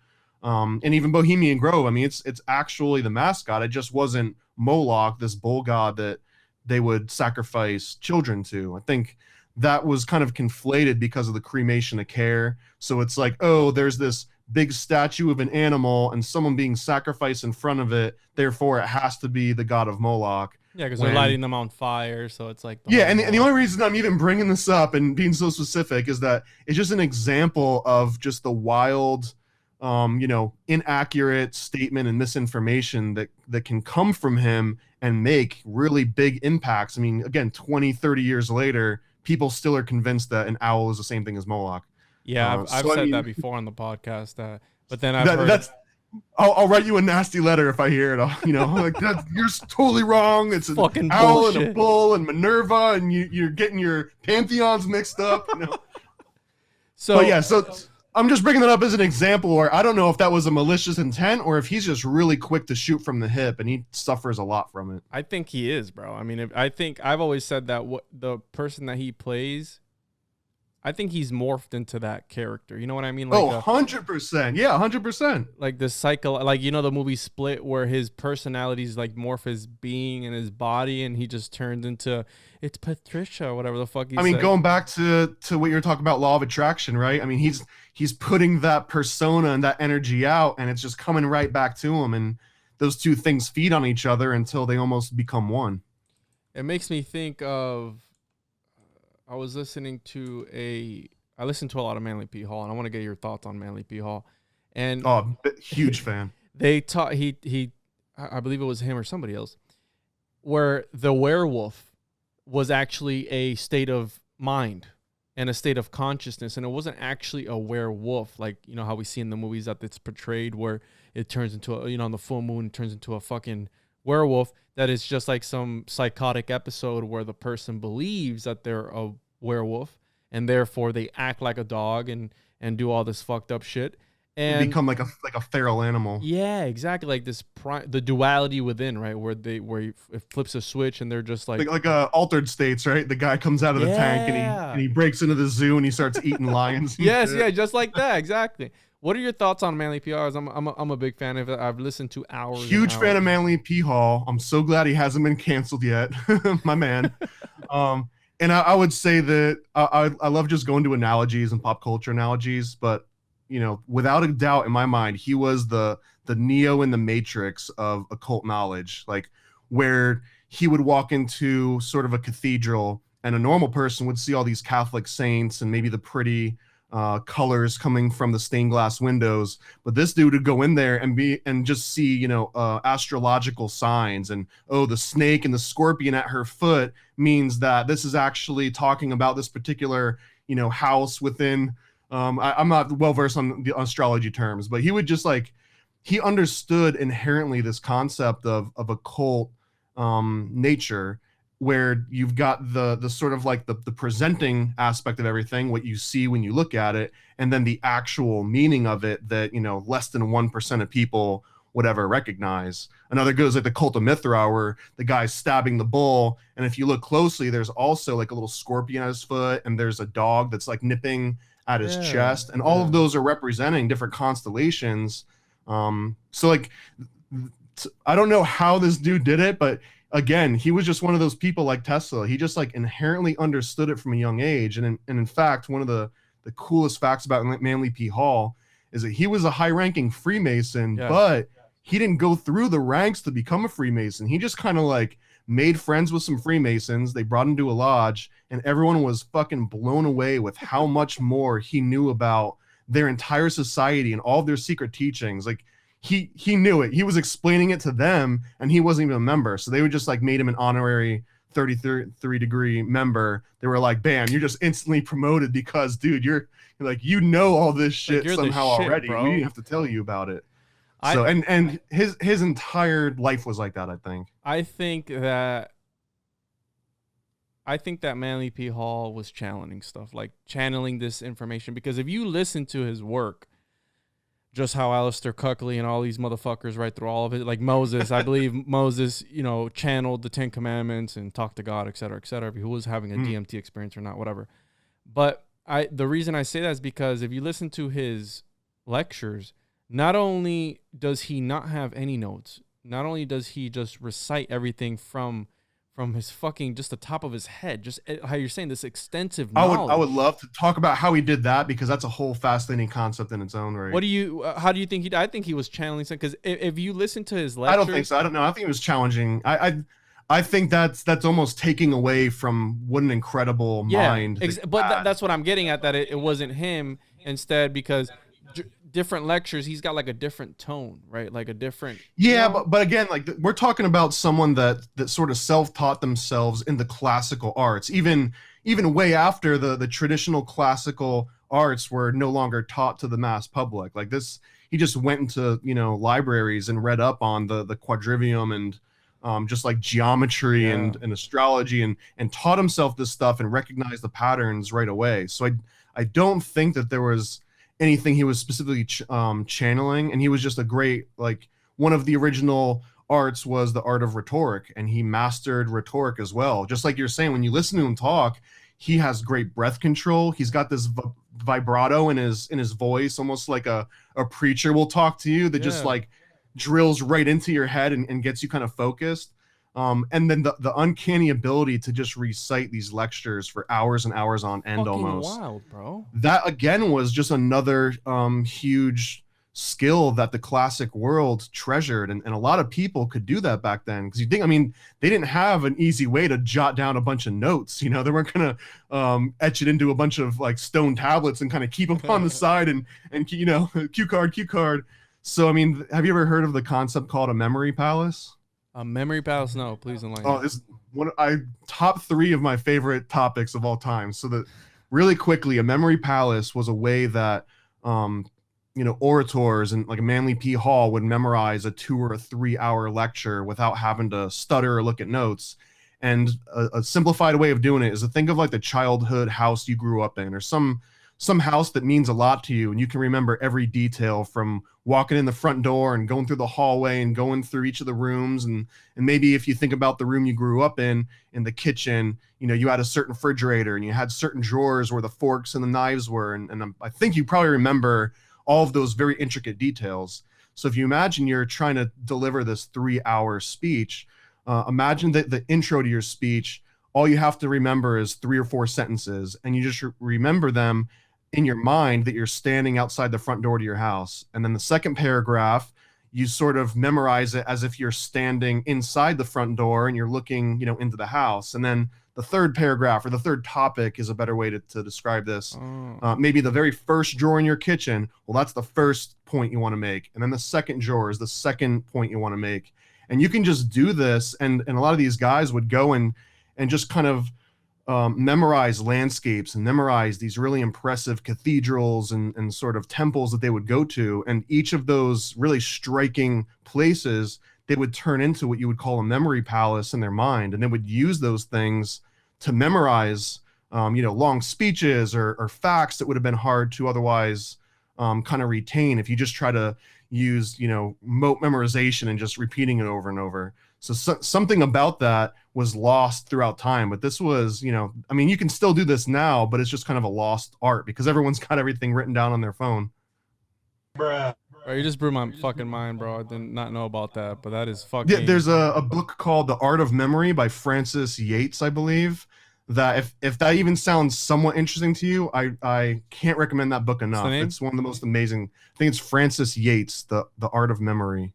even Bohemian Grove. I mean, it's actually the mascot. It just wasn't Moloch, this bull god that they would sacrifice children to. I think that was kind of conflated because of the cremation of care. So it's like, oh, there's this big statue of an animal and someone being sacrificed in front of it, therefore it has to be the god of Moloch. Yeah, because they're lighting them on fire, so it's like and the only reason I'm even bringing this up and being so specific is that it's just an example of just the wild inaccurate statement and misinformation that can come from him and make really big impacts. I mean, again, 20, 30 years later, people still are convinced that an owl is the same thing as Moloch. Yeah, I've said that before on the podcast. But then I've heard... I'll write you a nasty letter if I hear it. Like you're totally wrong. It's an fucking owl bullshit. And a bull and Minerva, and you're getting your pantheons mixed up. So I'm just bringing that up as an example where I don't know if that was a malicious intent or if he's just really quick to shoot from the hip and he suffers a lot from it. I think he is, bro. I mean, I think I've always said that the person that he plays, I think he's morphed into that character. You know what I mean? Like 100%. Yeah, 100%. Like the cycle, like, the movie Split, where his personalities like morph his being and his body, and he just turned into, it's Patricia or whatever the fuck he said. Going back to what you were talking about, law of attraction, right? I mean, he's putting that persona and that energy out, and it's just coming right back to him, and those two things feed on each other until they almost become one. It makes me think of, I listened to a lot of Manly P. Hall, and I want to get your thoughts on Manly P. Hall. And huge fan. They taught I believe it was him or somebody else, where the werewolf was actually a state of mind and a state of consciousness, and it wasn't actually a werewolf, like how we see in the movies that it's portrayed, where it turns into on the full moon it turns into a fucking werewolf. That is just like some psychotic episode where the person believes that they're a werewolf and therefore they act like a dog and do all this fucked up shit and become like a feral animal. Yeah, exactly. Like this the duality within, right? Where it flips a switch and they're just like altered states, right? The guy comes out of the tank and he breaks into the zoo and he starts eating lions. Yes, yeah, just like that, exactly. What are your thoughts on Manly P. Hall? I'm a big fan of it. I've listened to hours. Huge fan of Manly P. Hall. I'm so glad he hasn't been canceled yet, my man. And I would say that I love just going to analogies and pop culture analogies, but without a doubt in my mind, he was the Neo in the Matrix of occult knowledge, like where he would walk into sort of a cathedral and a normal person would see all these Catholic saints and maybe the pretty colors coming from the stained glass windows, but this dude would go in there and just see astrological signs, and the snake and the scorpion at her foot means that this is actually talking about this particular house within I'm not well versed on the astrology terms, but he would just he understood inherently this concept of occult nature, where you've got the sort of like the presenting aspect of everything, what you see when you look at it, and then the actual meaning of it that, you know, less than 1% of people would ever recognize. Another goes like the cult of Mithra, where the guy's stabbing the bull, and if you look closely, there's also like a little scorpion at his foot, and there's a dog that's like nipping at his chest, and all of those are representing different constellations. So like, I don't know how this dude did it, but again, he was just one of those people like Tesla. He just like inherently understood it from a young age. And in fact, one of the coolest facts about Manly P. Hall is that he was a high-ranking Freemason, but he didn't go through the ranks to become a Freemason. He just kind of like made friends with some Freemasons. They brought him to a lodge, and everyone was fucking blown away with how much more he knew about their entire society and all of their secret teachings. Like, he knew it. He was explaining it to them, and he wasn't even a member. So they would just like made him an honorary 33 degree member. They were like, bam, you're just instantly promoted because, dude, you're like, you know all this shit like somehow already. Bro. We didn't have to tell you about it. So and his entire life was like that, I think. I think that Manly P. Hall was channeling stuff, like channeling this information, because if you listen to his work, just how Aleister Crowley and all these motherfuckers right through all of it, like Moses, I believe Moses, you know, channeled the 10 Commandments and talked to God, et cetera, who was having a DMT experience or not, whatever. But the reason I say that is because if you listen to his lectures, not only does he not have any notes, not only does he just recite everything from his fucking just the top of his head, just how you're saying this extensive knowledge. I would love to talk about how he did that, because that's a whole fascinating concept in its own right. What do you? How do you think he? I think he was channeling something, because if you listen to his lectures, I don't think so. I don't know. I think it was challenging. I think that's almost taking away from what an incredible mind. But that's what I'm getting at. That it wasn't him instead, because different lectures, he's got like a different tone, right? Like a different. Yeah, you know? but again, like we're talking about someone that sort of self-taught themselves in the classical arts, even way after the traditional classical arts were no longer taught to the mass public. Like this, he just went into, you know, libraries and read up on the quadrivium and just like geometry and astrology and taught himself this stuff and recognized the patterns right away. So I don't think that there was anything he was specifically channeling, and he was just a great, like, one of the original arts was the art of rhetoric, and he mastered rhetoric as well. Just like you're saying, when you listen to him talk, he has great breath control. He's got this vibrato in his voice, almost like a preacher will talk to you, that just like drills right into your head and gets you kind of focused. And then the uncanny ability to just recite these lectures for hours and hours on end. Fucking almost wild, bro. That again was just another huge skill that the classic world treasured, and a lot of people could do that back then, because you think, I mean, they didn't have an easy way to jot down a bunch of notes. You know, they weren't gonna etch it into a bunch of like stone tablets and kind of keep them on the side and you know, cue card. So I mean, have you ever heard of the concept called a memory palace? A memory palace? No, please enlighten. Oh, this top 3 of my favorite topics of all time. So that really quickly, a memory palace was a way that you know, orators and like a Manly P. Hall would memorize a 2 or 3 hour lecture without having to stutter or look at notes. And a simplified way of doing it is to think of like the childhood house you grew up in, or some house that means a lot to you, and you can remember every detail from walking in the front door and going through the hallway and going through each of the rooms. And maybe if you think about the room you grew up in the kitchen, you know, you had a certain refrigerator and you had certain drawers where the forks and the knives were. And I think you probably remember all of those very intricate details. So if you imagine you're trying to deliver this 3-hour speech, imagine that the intro to your speech, all you have to remember is 3 or 4 sentences, and you just remember them in your mind that you're standing outside the front door to your house. And then the second paragraph, you sort of memorize it as if you're standing inside the front door and you're looking, you know, into the house. And then the third paragraph, or the third topic, is a better way to describe this. Maybe the very first drawer in your kitchen, well, that's the first point you want to make. And then the second drawer is the second point you want to make. And you can just do this. And a lot of these guys would go and just kind of memorize landscapes and memorize these really impressive cathedrals and sort of temples that they would go to. And each of those really striking places, they would turn into what you would call a memory palace in their mind, and they would use those things to memorize, long speeches or facts that would have been hard to otherwise kind of retain if you just try to use, memorization and just repeating it over and over. So something about that was lost throughout time. But this was, you can still do this now, but it's just kind of a lost art because everyone's got everything written down on their phone. Bro, you just blew my fucking mind, bro. I did not know about that, but that is fucking. Yeah, there's a book called The Art of Memory by Francis Yates, I believe. That if that even sounds somewhat interesting to you, I can't recommend that book enough. It's one of the most amazing. I think it's Francis Yates, The Art of Memory.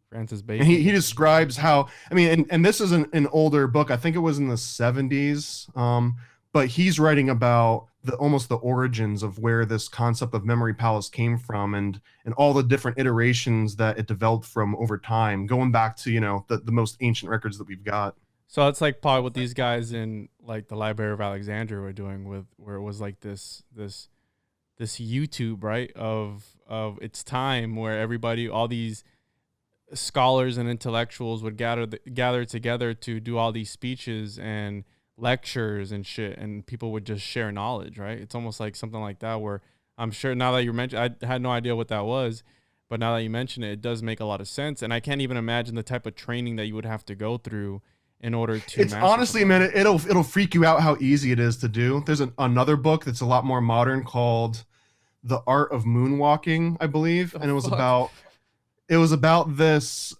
Francis Bacon. And he describes how, and this is an older book. I think it was in the 70s. But he's writing about almost the origins of where this concept of memory palace came from, and all the different iterations that it developed from over time, going back to, the most ancient records that we've got. So it's like probably what these guys in like the Library of Alexandria were doing where it was like this YouTube, right, of its time, where everybody, all these scholars and intellectuals would gather together to do all these speeches and lectures and shit, and people would just share knowledge, right? It's almost like something like that, where I'm sure now that you mentioned, I had no idea what that was, but now that you mention it, it does make a lot of sense. And I can't even imagine the type of training that you would have to go through in order to. It's honestly, man, it'll freak you out how easy it is to do. There's another book that's a lot more modern called The Art of Moonwalking, I believe, and it was about this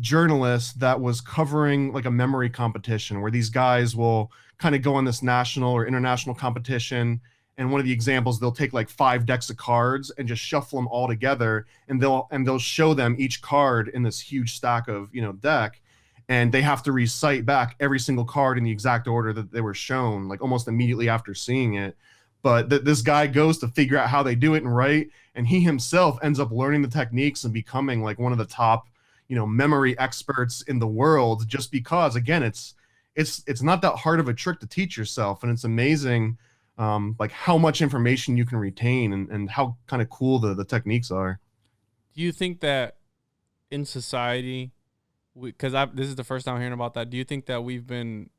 journalist that was covering like a memory competition where these guys will kind of go on this national or international competition. And one of the examples, they'll take like 5 decks of cards and just shuffle them all together, and they'll show them each card in this huge stack of, deck. And they have to recite back every single card in the exact order that they were shown, like almost immediately after seeing it. But this guy goes to figure out how they do it and write, and he himself ends up learning the techniques and becoming like one of the top, memory experts in the world, just because, again, it's not that hard of a trick to teach yourself, and it's amazing, like how much information you can retain and how kind of cool the techniques are. Do you think that in society, because this is the first time I'm hearing about that, do you think that we've been,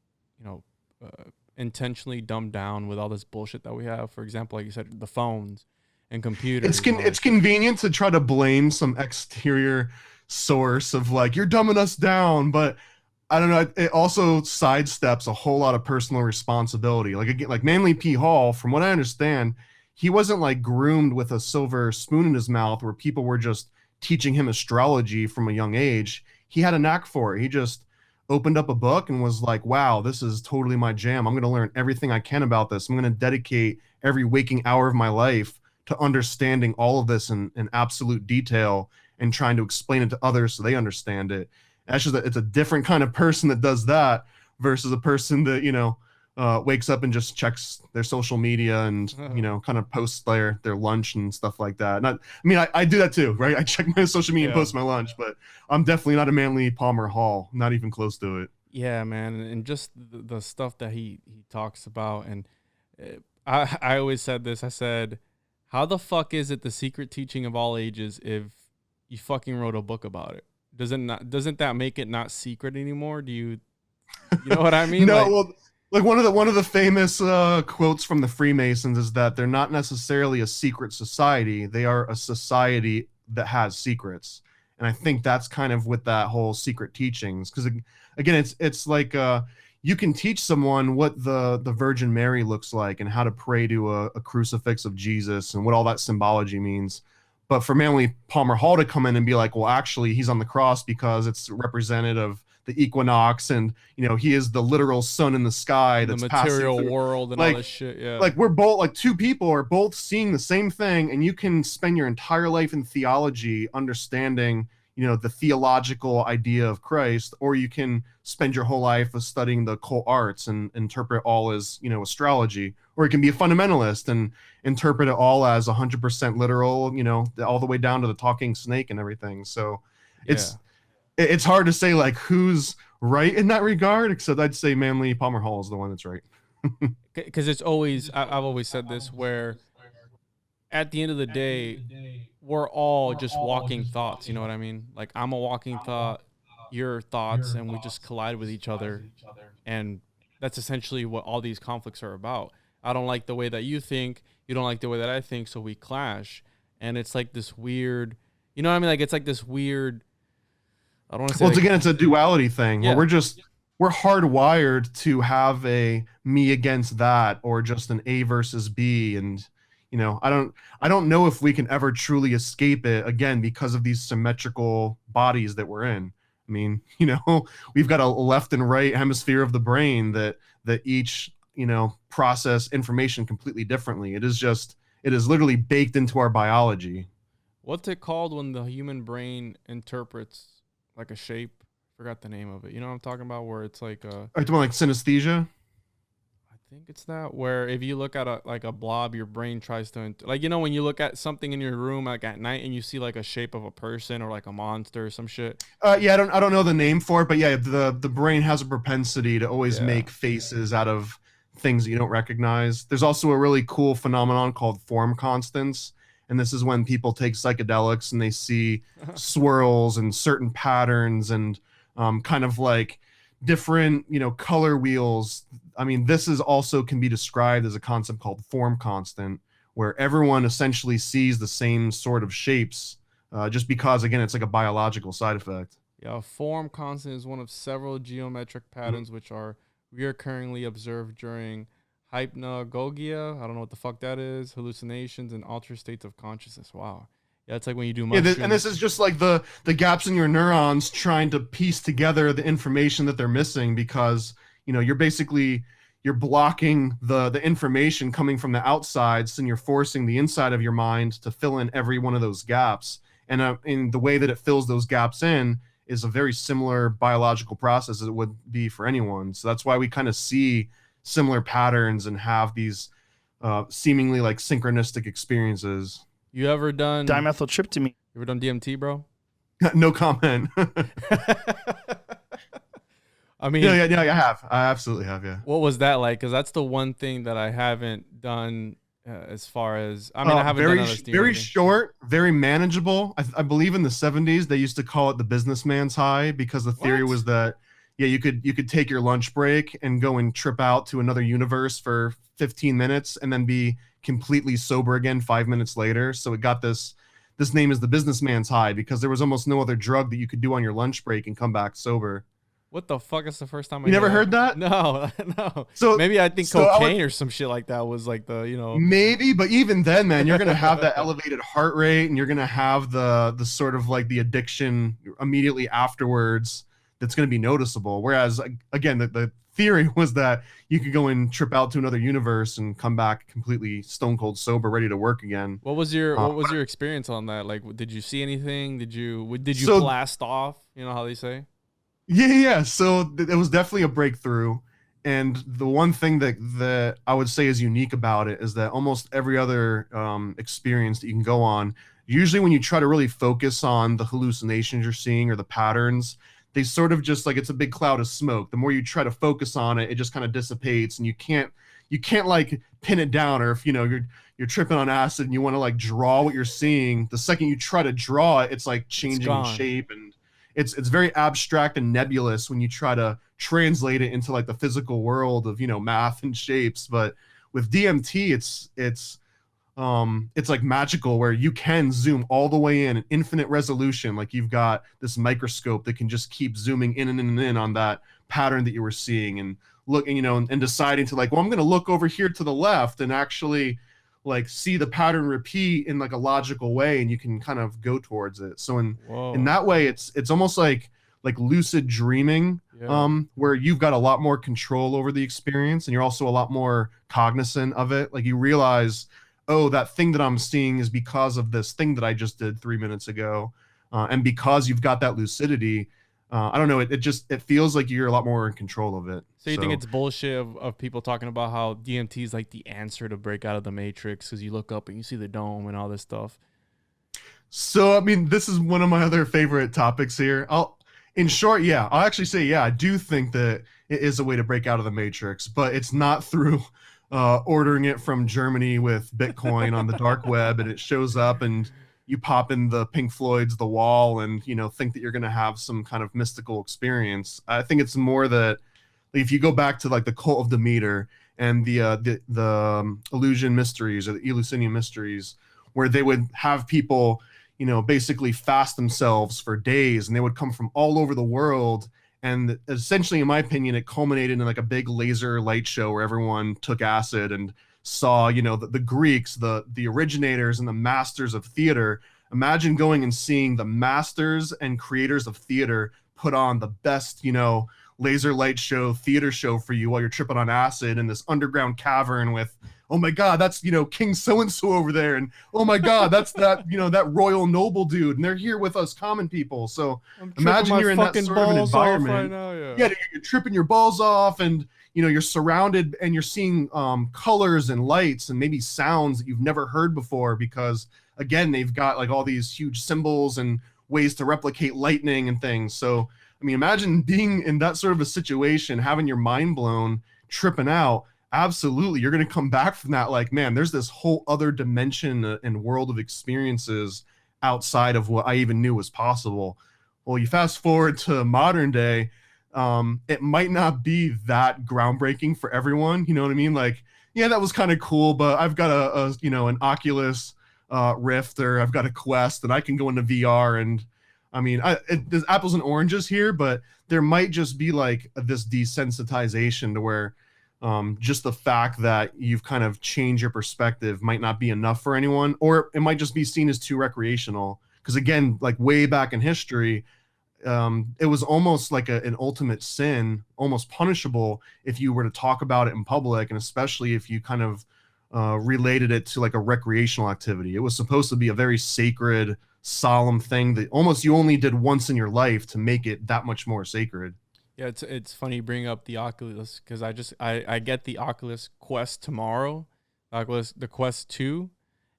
intentionally dumbed down with all this bullshit that we have? For example, like you said, the phones and computers. It's convenient to try to blame some exterior source of like, you're dumbing us down, but I don't know, it also sidesteps a whole lot of personal responsibility. Like, again, like Manly P. Hall, from what I understand, he wasn't like groomed with a silver spoon in his mouth where people were just teaching him astrology from a young age. He had a knack for it. He just opened up a book and was like, wow, this is totally my jam. I'm going to learn everything I can about this. I'm going to dedicate every waking hour of my life to understanding all of this in absolute detail and trying to explain it to others so they understand it. Actually, it's a different kind of person that does that versus a person that, wakes up and just checks their social media and, kind of posts their lunch and stuff like that. I do that too, right? I check my social media and post my lunch, but I'm definitely not a Manly Palmer Hall, not even close to it. Yeah, man. And just the stuff that he talks about. And I always said this, I said, how the fuck is it the secret teaching of all ages if you fucking wrote a book about it? Doesn't that make it not secret anymore? Do you know what I mean? No, like one of the famous quotes from the Freemasons is that they're not necessarily a secret society. They are a society that has secrets. And I think that's kind of with that whole secret teachings. Because again, it's like you can teach someone what the Virgin Mary looks like and how to pray to a crucifix of Jesus and what all that symbology means. But for Manly Palmer Hall to come in and be like, well, actually, he's on the cross because it's representative of the equinox, and he is the literal sun in the sky that's the material passing through, world and like, all this shit. Yeah, like we're both, like, two people are both seeing the same thing, and you can spend your entire life in theology understanding the theological idea of Christ, or you can spend your whole life of studying the occult arts and interpret all as astrology, or you can be a fundamentalist and interpret it all as 100% literal, all the way down to the talking snake and everything. So it's hard to say like who's right in that regard, except I'd say Manly Palmer Hall is the one that's right. Because it's always, I've always said this, where at the end of the day, we're all just walking thoughts. You know what I mean? Like I'm a walking thought, your thoughts, and we just collide with each other. And that's essentially what all these conflicts are about. I don't like the way that you think. You don't like the way that I think. So we clash. And it's like this weird, you know what I mean? Like it's like this weird, I don't want to say. Well, like, again, it's a duality thing Yeah. where we're hardwired to have a me against that, or just an A versus B. And, you know, I don't know if we can ever truly escape it, again, because of these symmetrical bodies that we're in. I mean, you know, we've got a left and right hemisphere of the brain that each, you know, process information completely differently. It is literally baked into our biology. What's it called when the human brain interprets like a shape? Forgot the name of it. You know what I'm talking about? Where it's like Are you talking about like synesthesia? I think it's that, where if you look at a blob, your brain tries to like, you know, when you look at something in your room like at night and you see like a shape of a person or like a monster or some shit. Yeah, I don't know the name for it, but yeah, the brain has a propensity to always Yeah. make faces out of things that you don't recognize. There's also a really cool phenomenon called form constants, and this is when people take psychedelics and they see swirls and certain patterns and kind of like different, you know, color wheels. I mean, this is also can be described as a concept called form constant, where everyone essentially sees the same sort of shapes, just because, again, it's like a biological side effect. Yeah, a form constant is one of several geometric patterns which are reoccurringly observed during hypnagogia. I don't know what the fuck that is. Hallucinations and altered states of consciousness. Wow. Yeah, it's like when you do Yeah, mushrooms. and this is just like the gaps in your neurons trying to piece together the information that they're missing, because, you know, you're blocking the information coming from the outside, so you're forcing the inside of your mind to fill in every one of those gaps. And in the way that it fills those gaps in is a very similar biological process as it would be for anyone. So that's why we kind of see similar patterns and have these seemingly like synchronistic experiences. You ever done Dimethyltryptamine. You ever done DMT, bro? No comment. I mean, yeah, I have. I absolutely have, yeah. what was that like? Because that's the one thing that I haven't done as far as, I mean, I haven't very, done LSD. very short, very manageable. I believe in the 70s they used to call it the businessman's high, because the theory was that, yeah, you could take your lunch break and go and trip out to another universe for 15 minutes and then be completely sober again 5 minutes later. So it got this name is the businessman's high, because there was almost no other drug that you could do on your lunch break and come back sober. What the fuck? Is the first time You never heard that? No, no. So maybe I think so cocaine or some shit like that was like the, you know. Maybe, but even then, man, you're gonna have that elevated heart rate, and you're gonna have the sort of like the addiction immediately afterwards that's gonna be noticeable. Whereas, again, the theory was that you could go and trip out to another universe and come back completely stone cold sober, ready to work again. What was your experience on that? Like, did you see anything? Did you So- blast off? You know how they say? Yeah. So it was definitely a breakthrough. And the one thing that I would say is unique about it is that almost every other experience that you can go on, usually when you try to really focus on the hallucinations you're seeing or the patterns, they sort of just like, it's a big cloud of smoke. The more you try to focus on it, it just kind of dissipates, and you can't like pin it down. Or if, you know, you're tripping on acid and you want to like draw what you're seeing, the second you try to draw it, it's like changing shape, and it's very abstract and nebulous when you try to translate it into like the physical world of, you know, math and shapes. But with DMT, it's like magical, where you can zoom all the way in, an infinite resolution. Like you've got this microscope that can just keep zooming in and in and in on that pattern that you were seeing, and looking, you know, and deciding to like, well, I'm going to look over here to the left and actually like see the pattern repeat in like a logical way, and you can kind of go towards it. So in that way, it's almost like lucid dreaming, where you've got a lot more control over the experience, and you're also a lot more cognizant of it. Like you realize, oh, that thing that I'm seeing is because of this thing that I just did 3 minutes ago. And because you've got that lucidity, I don't know, it feels like you're a lot more in control of it. So you think it's bullshit of people talking about how DMT is like the answer to break out of the matrix, because you look up and you see the dome and all this stuff? So, I mean, this is one of my other favorite topics here. In short, yeah, I'll actually say, yeah, I do think that it is a way to break out of the matrix, but it's not through ordering it from Germany with Bitcoin on the dark web, and it shows up and you pop in the Pink Floyd's The Wall and, you know, think that you're going to have some kind of mystical experience. I think it's more that if you go back to like the cult of Demeter and the illusion mysteries or the Eleusinian mysteries, where they would have people, you know, basically fast themselves for days, and they would come from all over the world. And essentially, in my opinion, it culminated in like a big laser light show where everyone took acid and saw, you know, the Greeks, the originators and the masters of theater. Imagine going and seeing the masters and creators of theater put on the best, you know, laser light show, theater show for you while you're tripping on acid in this underground cavern with, oh my God, that's, you know, King so-and-so over there. And oh my God, that's that, you know, that royal noble dude. And they're here with us common people. So imagine you're in that sort of an environment. Right now, yeah, you're tripping your balls off, and, you know, you're surrounded and you're seeing colors and lights and maybe sounds that you've never heard before, because again, they've got like all these huge symbols and ways to replicate lightning and things. So, I mean, imagine being in that sort of a situation, having your mind blown, tripping out. Absolutely. You're going to come back from that like, man, there's this whole other dimension and world of experiences outside of what I even knew was possible. Well, you fast forward to modern day, it might not be that groundbreaking for everyone. You know what I mean? Like, yeah, that was kind of cool, but I've got a you know, an Oculus Rift, or I've got a Quest, and I can go into VR. And I mean, there's apples and oranges here, but there might just be like this desensitization to where just the fact that you've kind of changed your perspective might not be enough for anyone, or it might just be seen as too recreational. Because again, like way back in history, it was almost like an ultimate sin, almost punishable if you were to talk about it in public, and especially if you kind of related it to like a recreational activity. It was supposed to be a very sacred, solemn thing that almost you only did once in your life to make it that much more sacred. Yeah, it's funny you bring up the Oculus, because I get the Oculus Quest tomorrow, the Quest 2,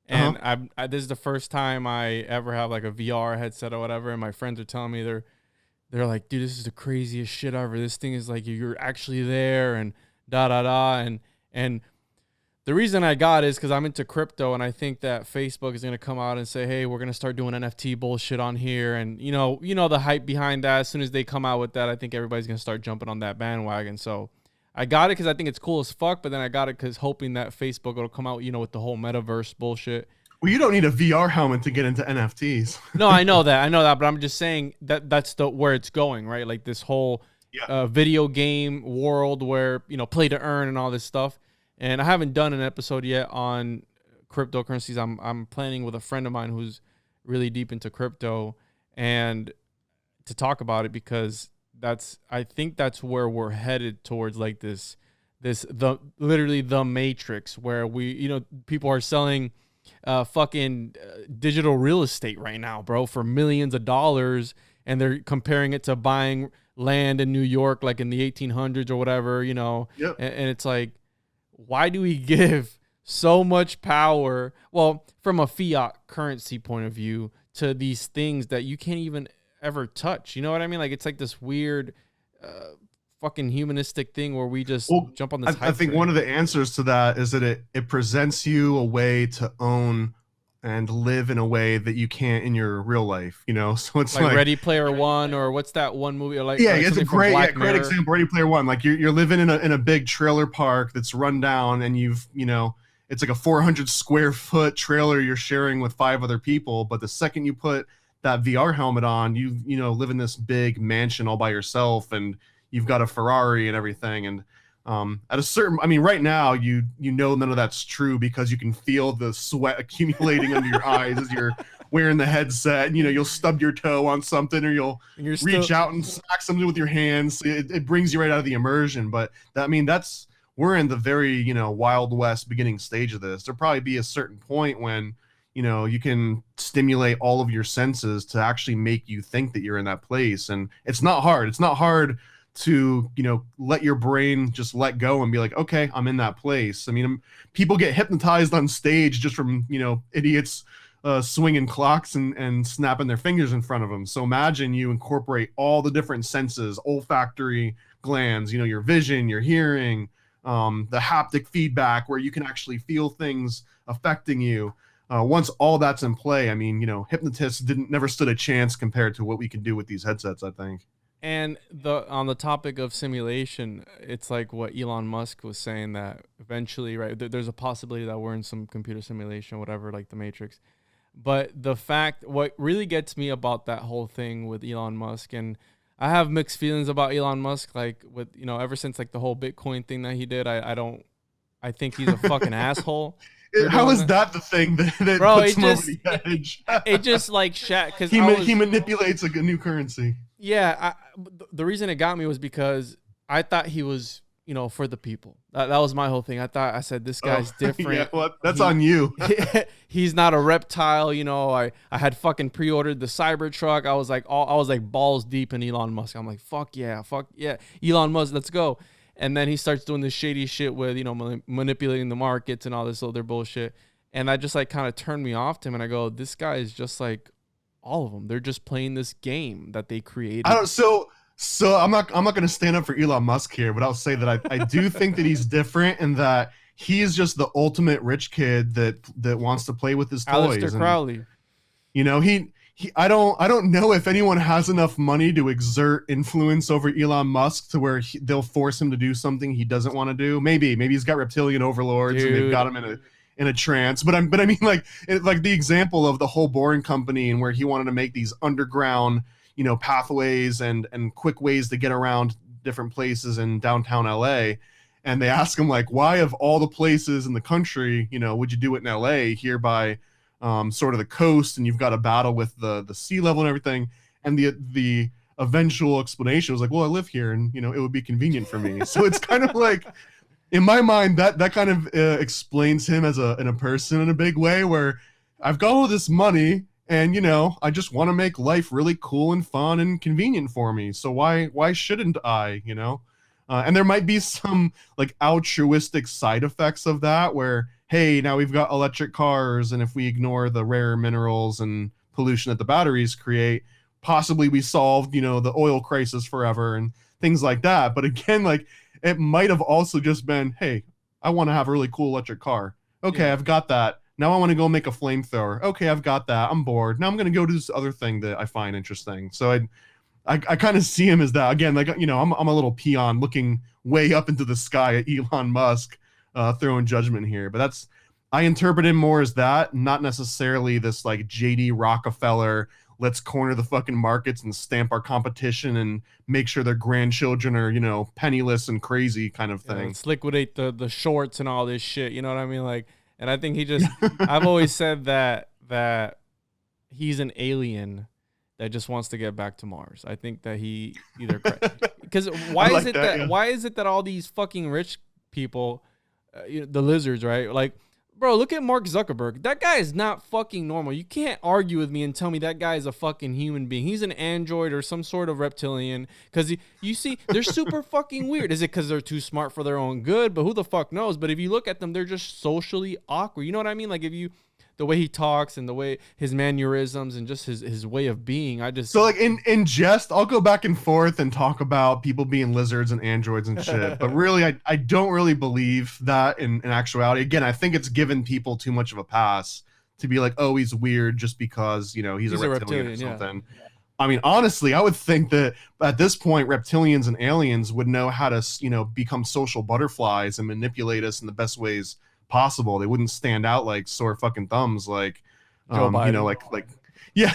and this is the first time I ever have like a VR headset or whatever, and my friends are telling me they're like, dude, this is the craziest shit ever. This thing is like you're actually there, and and the reason I got it is because I'm into crypto, and I think that Facebook is going to come out and say, hey, we're going to start doing NFT bullshit on here. And, you know the hype behind that. As soon as they come out with that, I think everybody's going to start jumping on that bandwagon. So I got it because I think it's cool as fuck, but then I got it because hoping that Facebook will come out, with the whole metaverse bullshit. Well, you don't need a VR helmet to get into NFTs. No, I know that, but I'm just saying that's where it's going, right? Like this whole video game world where, play to earn and all this stuff. And I haven't done an episode yet on cryptocurrencies. I'm planning with a friend of mine who's really deep into crypto, and to talk about it, because I think that's where we're headed towards, like literally the Matrix, where people are selling fucking digital real estate right now, bro, for millions of dollars, and they're comparing it to buying land in New York like in the 1800s or whatever, and it's like, why do we give so much power, well, from a fiat currency point of view, to these things that you can't even ever touch? You know what I mean? Like, it's like this weird fucking humanistic thing where we just jump on this hype I think train. One of the answers to that is that it presents you a way to own and live in a way that you can't in your real life, so it's like Ready Player One, or what's that one movie? Or it's a great example. Ready Player One. Like you're living in a big trailer park that's run down, and it's like a 400 square foot trailer you're sharing with 5 other people. But the second you put that VR helmet on, you live in this big mansion all by yourself, and you've got a Ferrari and everything. And at a certain, right now none of that's true, because you can feel the sweat accumulating under your eyes as you're wearing the headset, and you'll stub your toe on something, or you'll reach out and smack something with your hands. It brings you right out of the immersion. But we're in the very Wild West beginning stage of this. There'll probably be a certain point when you can stimulate all of your senses to actually make you think that you're in that place. And it's not hard to let your brain just let go and be like, okay, I'm in that place. People get hypnotized on stage just from idiots swinging clocks and snapping their fingers in front of them. So imagine you incorporate all the different senses, olfactory glands, your vision, your hearing, the haptic feedback, where you can actually feel things affecting you. once all that's in play, I mean, hypnotists never stood a chance compared to what we can do with these headsets, I think. And on the topic of simulation, it's like what Elon Musk was saying, that eventually, right, there's a possibility that we're in some computer simulation, whatever, like the Matrix. But what really gets me about that whole thing with Elon Musk, and I have mixed feelings about Elon Musk, like with, ever since like the whole Bitcoin thing that he did, I think he's a fucking asshole. How is that the thing that Bro, puts him over the edge? It just like because he manipulates a new currency. Yeah, the reason it got me was because I thought he was, for the people. That was my whole thing. I said this guy's different. Yeah, well, that's on you. He's not a reptile. I had fucking pre-ordered the Cybertruck. I was like balls deep in Elon Musk. I'm like, fuck yeah, Elon Musk, let's go. And then he starts doing this shady shit with, manipulating the markets and all this other bullshit. And that just like kind of turned me off to him. And I go, this guy is just like all of them. They're just playing this game that they created. So I'm not going to stand up for Elon Musk here, but I'll say that I do think that he's different in that he's just the ultimate rich kid that wants to play with his toys. Aleister Crowley. I don't know if anyone has enough money to exert influence over Elon Musk to where they'll force him to do something he doesn't want to do. Maybe he's got reptilian overlords. Dude. And they've got him in a trance. But I mean, like the example of the whole Boring Company, and where he wanted to make these underground, pathways and quick ways to get around different places in downtown LA. And they ask him, like, why of all the places in the country, would you do it in LA here by sort of the coast, and you've got a battle with the sea level and everything? And the eventual explanation was like, well, I live here, and it would be convenient for me. So it's kind of like, in my mind, that kind of explains him as a person in a big way, where I've got all this money, and I just want to make life really cool and fun and convenient for me. So why shouldn't I? And there might be some like altruistic side effects of that, where, hey, now we've got electric cars, and if we ignore the rare minerals and pollution that the batteries create, possibly we solved, the oil crisis forever and things like that. But again, like, it might have also just been, hey, I want to have a really cool electric car. Okay, yeah. I've got that. Now I want to go make a flamethrower. Okay, I've got that. I'm bored. Now I'm going to go do this other thing that I find interesting. So I kind of see him as that. Again, like, I'm a little peon looking way up into the sky at Elon Musk, throwing judgment here. But I interpret him more as that, not necessarily this like JD Rockefeller, let's corner the fucking markets and stamp our competition and make sure their grandchildren are, penniless and crazy kind of thing. Let's liquidate the shorts and all this shit. You know what I mean? Like, and I think I've always said that he's an alien that just wants to get back to Mars. I think that he either, because why is it that all these fucking rich people, the lizards, right? Like, bro, look at Mark Zuckerberg. That guy is not fucking normal. You can't argue with me and tell me that guy is a fucking human being. He's an android or some sort of reptilian. Because you see, they're super fucking weird. Is it because they're too smart for their own good? But who the fuck knows? But if you look at them, they're just socially awkward. You know what I mean? Like, the way he talks and the way his mannerisms and just his way of being, so like in jest, I'll go back and forth and talk about people being lizards and androids and shit, but really I don't really believe that in actuality. Again, I think it's given people too much of a pass to be like, oh, he's weird just because he's a reptilian or something. Yeah. I mean, honestly, I would think that at this point, reptilians and aliens would know how to become social butterflies and manipulate us in the best ways possible. They wouldn't stand out like sore fucking thumbs, like like yeah.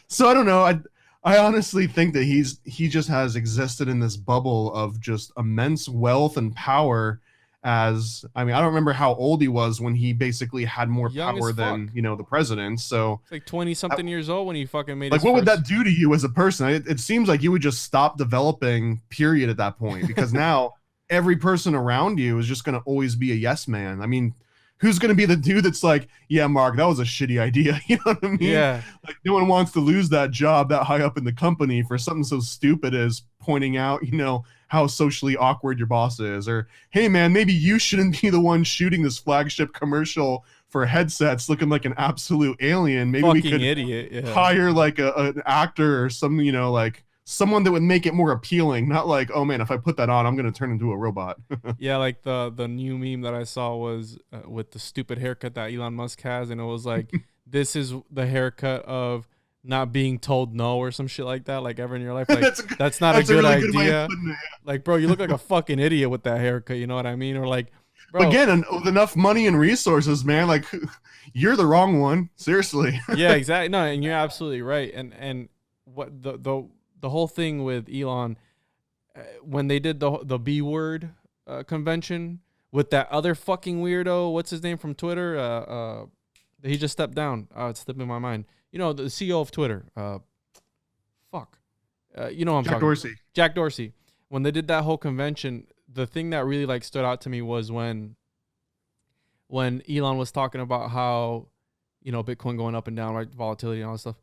So I don't know. I honestly think that he just has existed in this bubble of just immense wealth and power. I don't remember how old he was when he basically had more power than the president. So it's like 20 something years old when he fucking made. Like, what would that do to you as a person? It seems like you would just stop developing, period, at that point, because now every person around you is just going to always be a yes man. I mean, who's going to be the dude that's like, yeah, Mark, that was a shitty idea. You know what I mean? Yeah. Like, no one wants to lose that job that high up in the company for something so stupid as pointing out, how socially awkward your boss is. Or, hey, man, maybe you shouldn't be the one shooting this Flagship commercial for headsets looking like an absolute alien. Maybe fucking we could idiot. Yeah. hire like an actor or some, like someone that would make it more appealing, not like, oh man, if I put that on, I'm gonna turn into a robot. Yeah, like the new meme that I saw was with the stupid haircut that Elon Musk has, and it was like, this is the haircut of not being told no or some shit like that, like ever in your life. Like that's not a good really idea. Good way of like, bro, you look like a fucking idiot with that haircut. You know what I mean? Or like, bro, again, with enough money and resources, man, like you're the wrong one. Seriously. Yeah, exactly. No, and you're absolutely right. And what the whole thing with Elon, when they did the B word convention with that other fucking weirdo, what's his name from Twitter? He just stepped down. It's slipping my mind. You know, the CEO of Twitter. You know what I'm Jack talking Dorsey. about. Jack Dorsey. When they did that whole convention, the thing that really like stood out to me was when Elon was talking about how, you know, Bitcoin going up and down, right, volatility and all that stuff.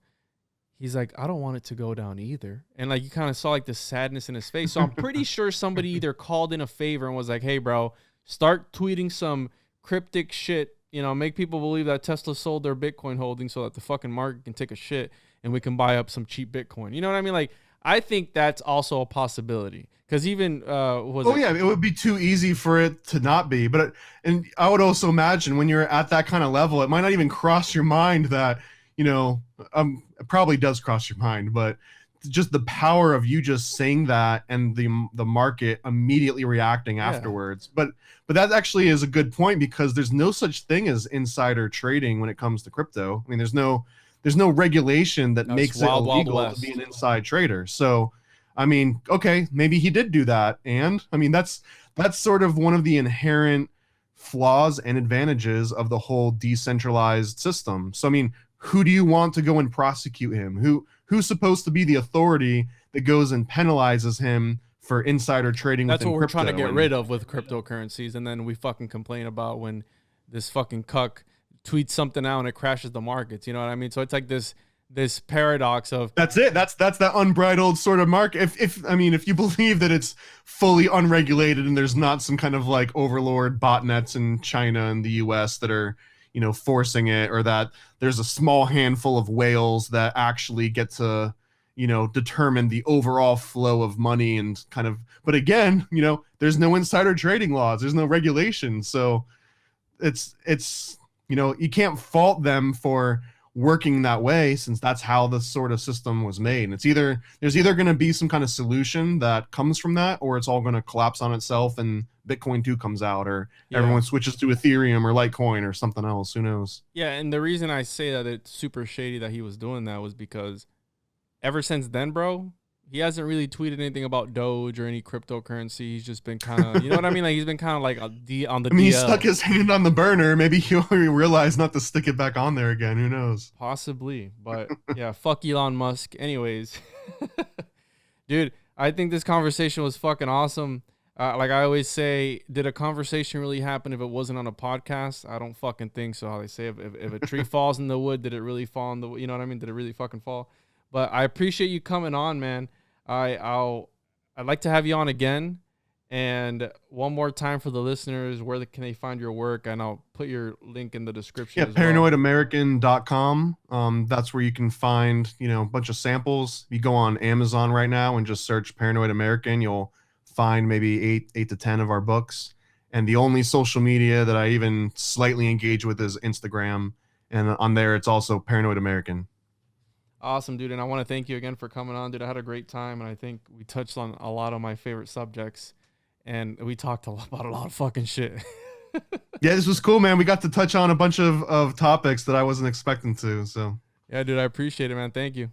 He's like, I don't want it to go down either. And like, you kind of saw like the sadness in his face. So I'm pretty sure somebody either called in a favor and was like, hey, bro, start tweeting some cryptic shit, you know, make people believe that Tesla sold their Bitcoin holdings so that the fucking market can take a shit and we can buy up some cheap Bitcoin. You know what I mean? Like, I think that's also a possibility. Because even yeah, it would be too easy for it to not be. But and I would also imagine when you're at that kind of level, it might not even cross your mind that, you know, it probably does cross your mind, but just the power of you just saying that and the market immediately reacting afterwards. But that actually is a good point, because there's no such thing as insider trading when it comes to crypto. I mean, there's no regulation that makes it illegal to be an inside trader. So I mean, okay, maybe he did do that. And I mean, that's sort of one of the inherent flaws and advantages of the whole decentralized system. So, I mean, who do you want to go and prosecute him? Who's supposed to be the authority that goes and penalizes him for insider trading? That's what we're trying to get rid of with cryptocurrencies. And then we fucking complain about when this fucking cuck tweets something out and it crashes the markets. You know what I mean? So it's like this paradox of that's that unbridled sort of market. If you believe that it's fully unregulated and there's not some kind of like overlord botnets in China and the US that are, you know, forcing it, or that there's a small handful of whales that actually get to, you know, determine the overall flow of money and kind of, but again, you know, there's no insider trading laws, there's no regulation. So it's, you know, you can't fault them for working that way, since that's how the sort of system was made. And there's either going to be some kind of solution that comes from that, or it's all going to collapse on itself and Bitcoin 2 comes out, or everyone switches to Ethereum or Litecoin or something else. Who knows? Yeah, and the reason I say that it's super shady that he was doing that was because ever since then, bro, he hasn't really tweeted anything about Doge or any cryptocurrency. He's just been kind of, you know what I mean? Like, he's been kind of like on the DL. He stuck his hand on the burner. Maybe he'll realize not to stick it back on there again. Who knows? Possibly. But yeah, fuck Elon Musk. Anyways, dude, I think this conversation was fucking awesome. Like I always say, did a conversation really happen if it wasn't on a podcast? I don't fucking think so. How they say, if a tree falls in the wood, did it really fall in the, you know what I mean? Did it really fucking fall? But I appreciate you coming on, man. I'd like to have you on again. And one more time for the listeners, where can they find your work? And I'll put your link in the description. Yeah, ParanoidAmerican.com. That's where you can find, you know, a bunch of samples. You go on Amazon right now and just search Paranoid American. You'll find maybe 8 to 10 of our books. And the only social media that I even slightly engage with is Instagram. And on there, it's also Paranoid American. Awesome, dude. And I want to thank you again for coming on, dude. I had a great time, and I think we touched on a lot of my favorite subjects, and we talked about a lot of fucking shit. Yeah, this was cool, man. We got to touch on a bunch of topics that I wasn't expecting to. So yeah, dude, I appreciate it, man. Thank you.